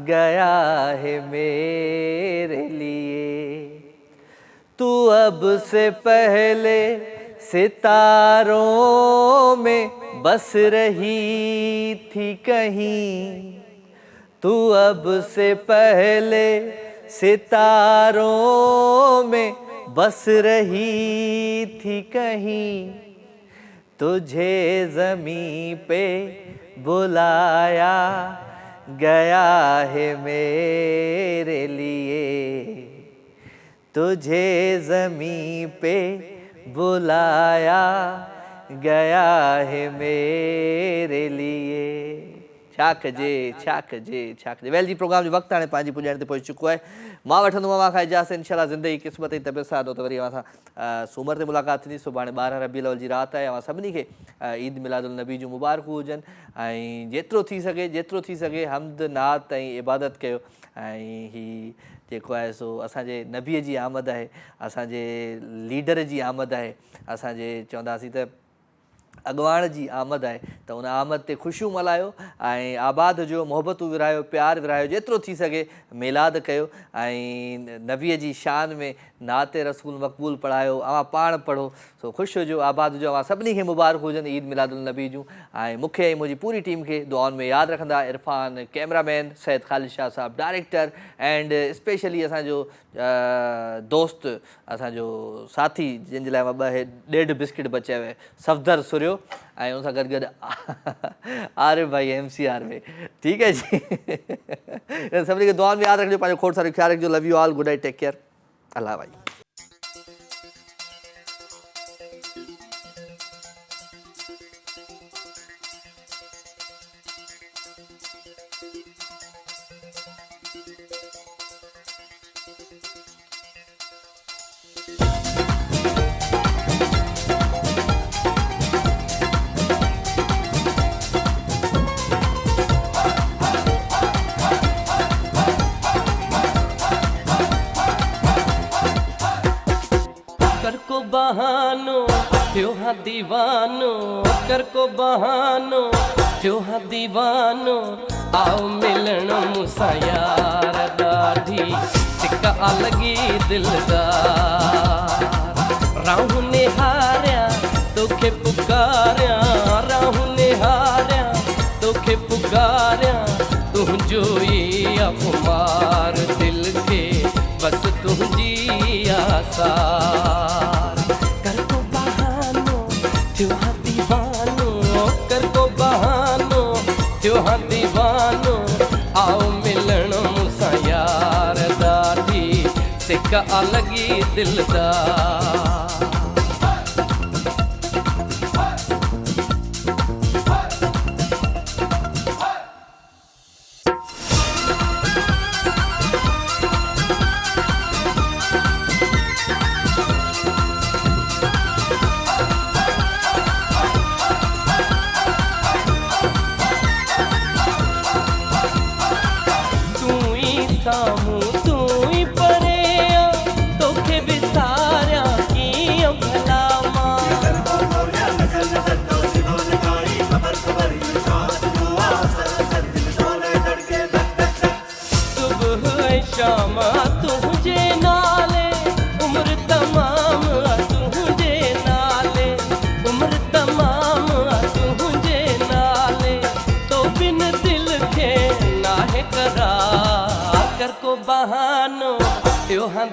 गया है मेरे लिए। तू अब से पहले सितारों में बस रही थी कहीं, तू अब से पहले सितारों में बस रही थी कहीं, तुझे ज़मीं पे बुलाया गया है मेरे लिए, तुझे ज़मीं पे बुलाया गया है मेरे लिए। छा कजे वेल जी प्रोग्राम जो वक़्तु हाणे पंहिंजी पुॼाइण ते पहुची चुको आहे। मां वठंदुमि अव्हां खां इजाज़त इंशाअल्लाह ज़िंदगी क़िस्मत जी तबियत सां त वरी अव्हां सां सूमर ते मुलाक़ात थींदी। सुभाणे 12 रबीउल अव्वल जी राति आहे। अव्हां सभिनी खे ईद मिलादुल नबी जूं मुबारकूं हुजनि ऐं जेतिरो थी सघे हमद नात ऐं इबादत कयो ऐं ही जेको आहे सो असांजे नबीअ जी आमद आहे, असांजे लीडर जी आमद आहे, असांजे चवंदासीं त अॻवान जी आमद आहे त उन आमद ते ख़ुशियूं मल्हायो ऐं आबाद हुजो, मोहबतूं विरायो, प्यार विरायो, जेतिरो थी सघे मिलाद कयो ऐं नबीअ जी शान में नाते रसूल मक़बूल पढ़ायो, अव्हां पाण पढ़ो। सो ख़ुशि हुजो, आबाद हुजो। अव्हां सभिनी खे मुबारक हुजनि ईद मिलादुल नबी जूं ऐं मूंखे ऐं मुंहिंजी पूरी टीम खे दुआउनि में यादि रखंदा। इरफान कैमरामैन, सैयद ख़ालिद शाह साहब डायरेक्टर एंड स्पेशली असांजो दोस्त, असांजो साथी जंहिंजे लाइ मां 1.5 बिस्किट बचायो आहे, सफ़दर सुरियो ऐं उन सां गॾु आरिफ भाई MCR में। ठीकु आहे जी। सभिनी खे दुआउनि में यादि रखिजो, पंहिंजो खोड़ सारो ख़्यालु रखिजो। Love you all, good night, take care, अल्लाह भाई।
दीवानो कर को बहानो थियो हाँ दीवानो आओ मिलन मुसा यार ॾाढी सिका अलगी दिलदार राहू निहारिया तोखे पुकारिया राहू निहारिया तोखे पुकारिया तुंहिंजो ई अख़बार दिल के बस तुंहिंजी आसार कर को बहानो थियो हाँ दीवानो कर को बहानो थियो हाँ दीवानो आओ मिलन मुसा यार ॾाढी सिका अलगी दिलदार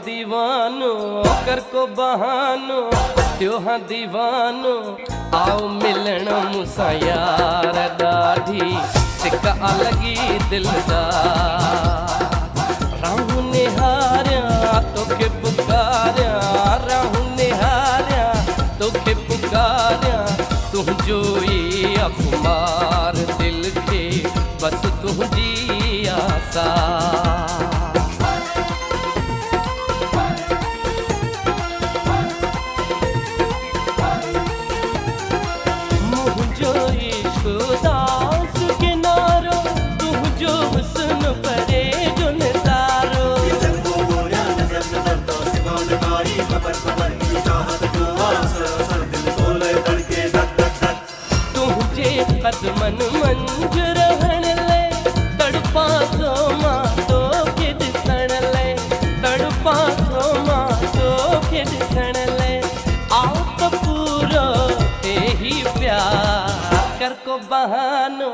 दीवानो कर को बहानो थियो हाँ दीवानो आओ मिलन मुसा यार ॾाढी सिका अलगी दिलदार राहू निहारिया तोखे पुकारिया राहू निहारिया तोखे पुकारिया तुंहिंजो ई अख़बार दिल के बस तुंहिंजी आसार मन मंज रहण ले तड़पा थो मां तोखे ॾिसण ले तड़पा थो मां तोखे ॾिसण ले आओ त पूरो थे ही प्यार कर को बहानो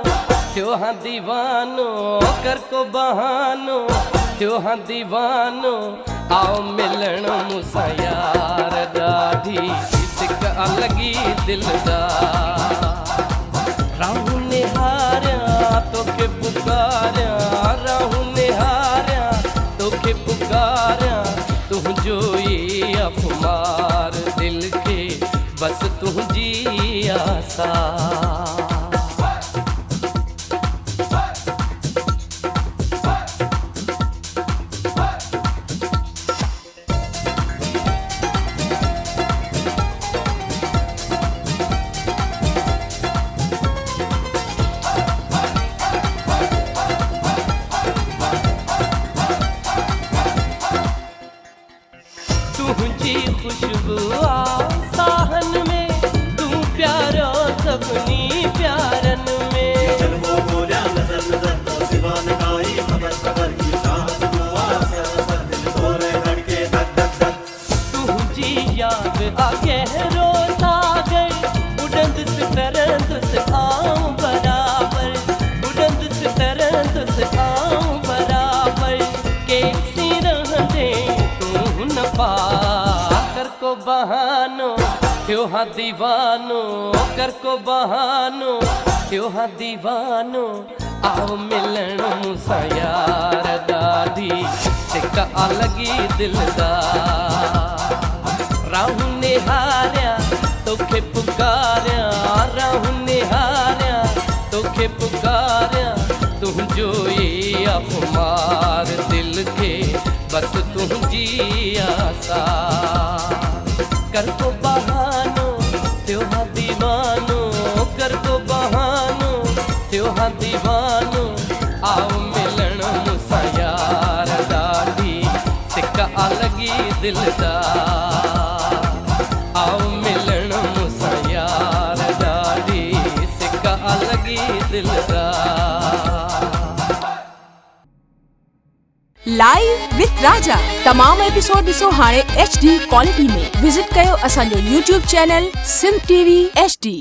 थियो हाँ दीवानो कर को बहानो थियो हाँ दीवानो आओ मिलन मुसा यार ॾाढी सिक अलगी दिलदार राहू निहारिया तोखे पुकारिया राहू निहारिया तोखे पुकारिया तुंहिंजो ई अख़बार दिल के बस तुंहिंजी आसार बहानो थियो हाँ दीवानो कर को बहानो थियो हाँ दीवानो आओ मिलन मुसा यार दादी सिक्का अलगी दिलदार राहु निहारिया तोखे पुकारिया राहु निहारिया तोखे पुकारिया तुझो ये अखमार दिल के बस तुझी आसा कर को बहानो त्यो हाँ दीवानो कर को बहानो त्यो हाँ दीवानो आओ मिलन मुसा यार दादी सिक्का अलगी दिलदार आओ मिलन मुसा यार दादी सिक्का अलगी दिलदार।
लाइव विथ राजा तमाम एपिसोड ॾिसो हाणे HD क्वालिटी में। विजिट कयो असांजो YouTube channel Sindh TV HD।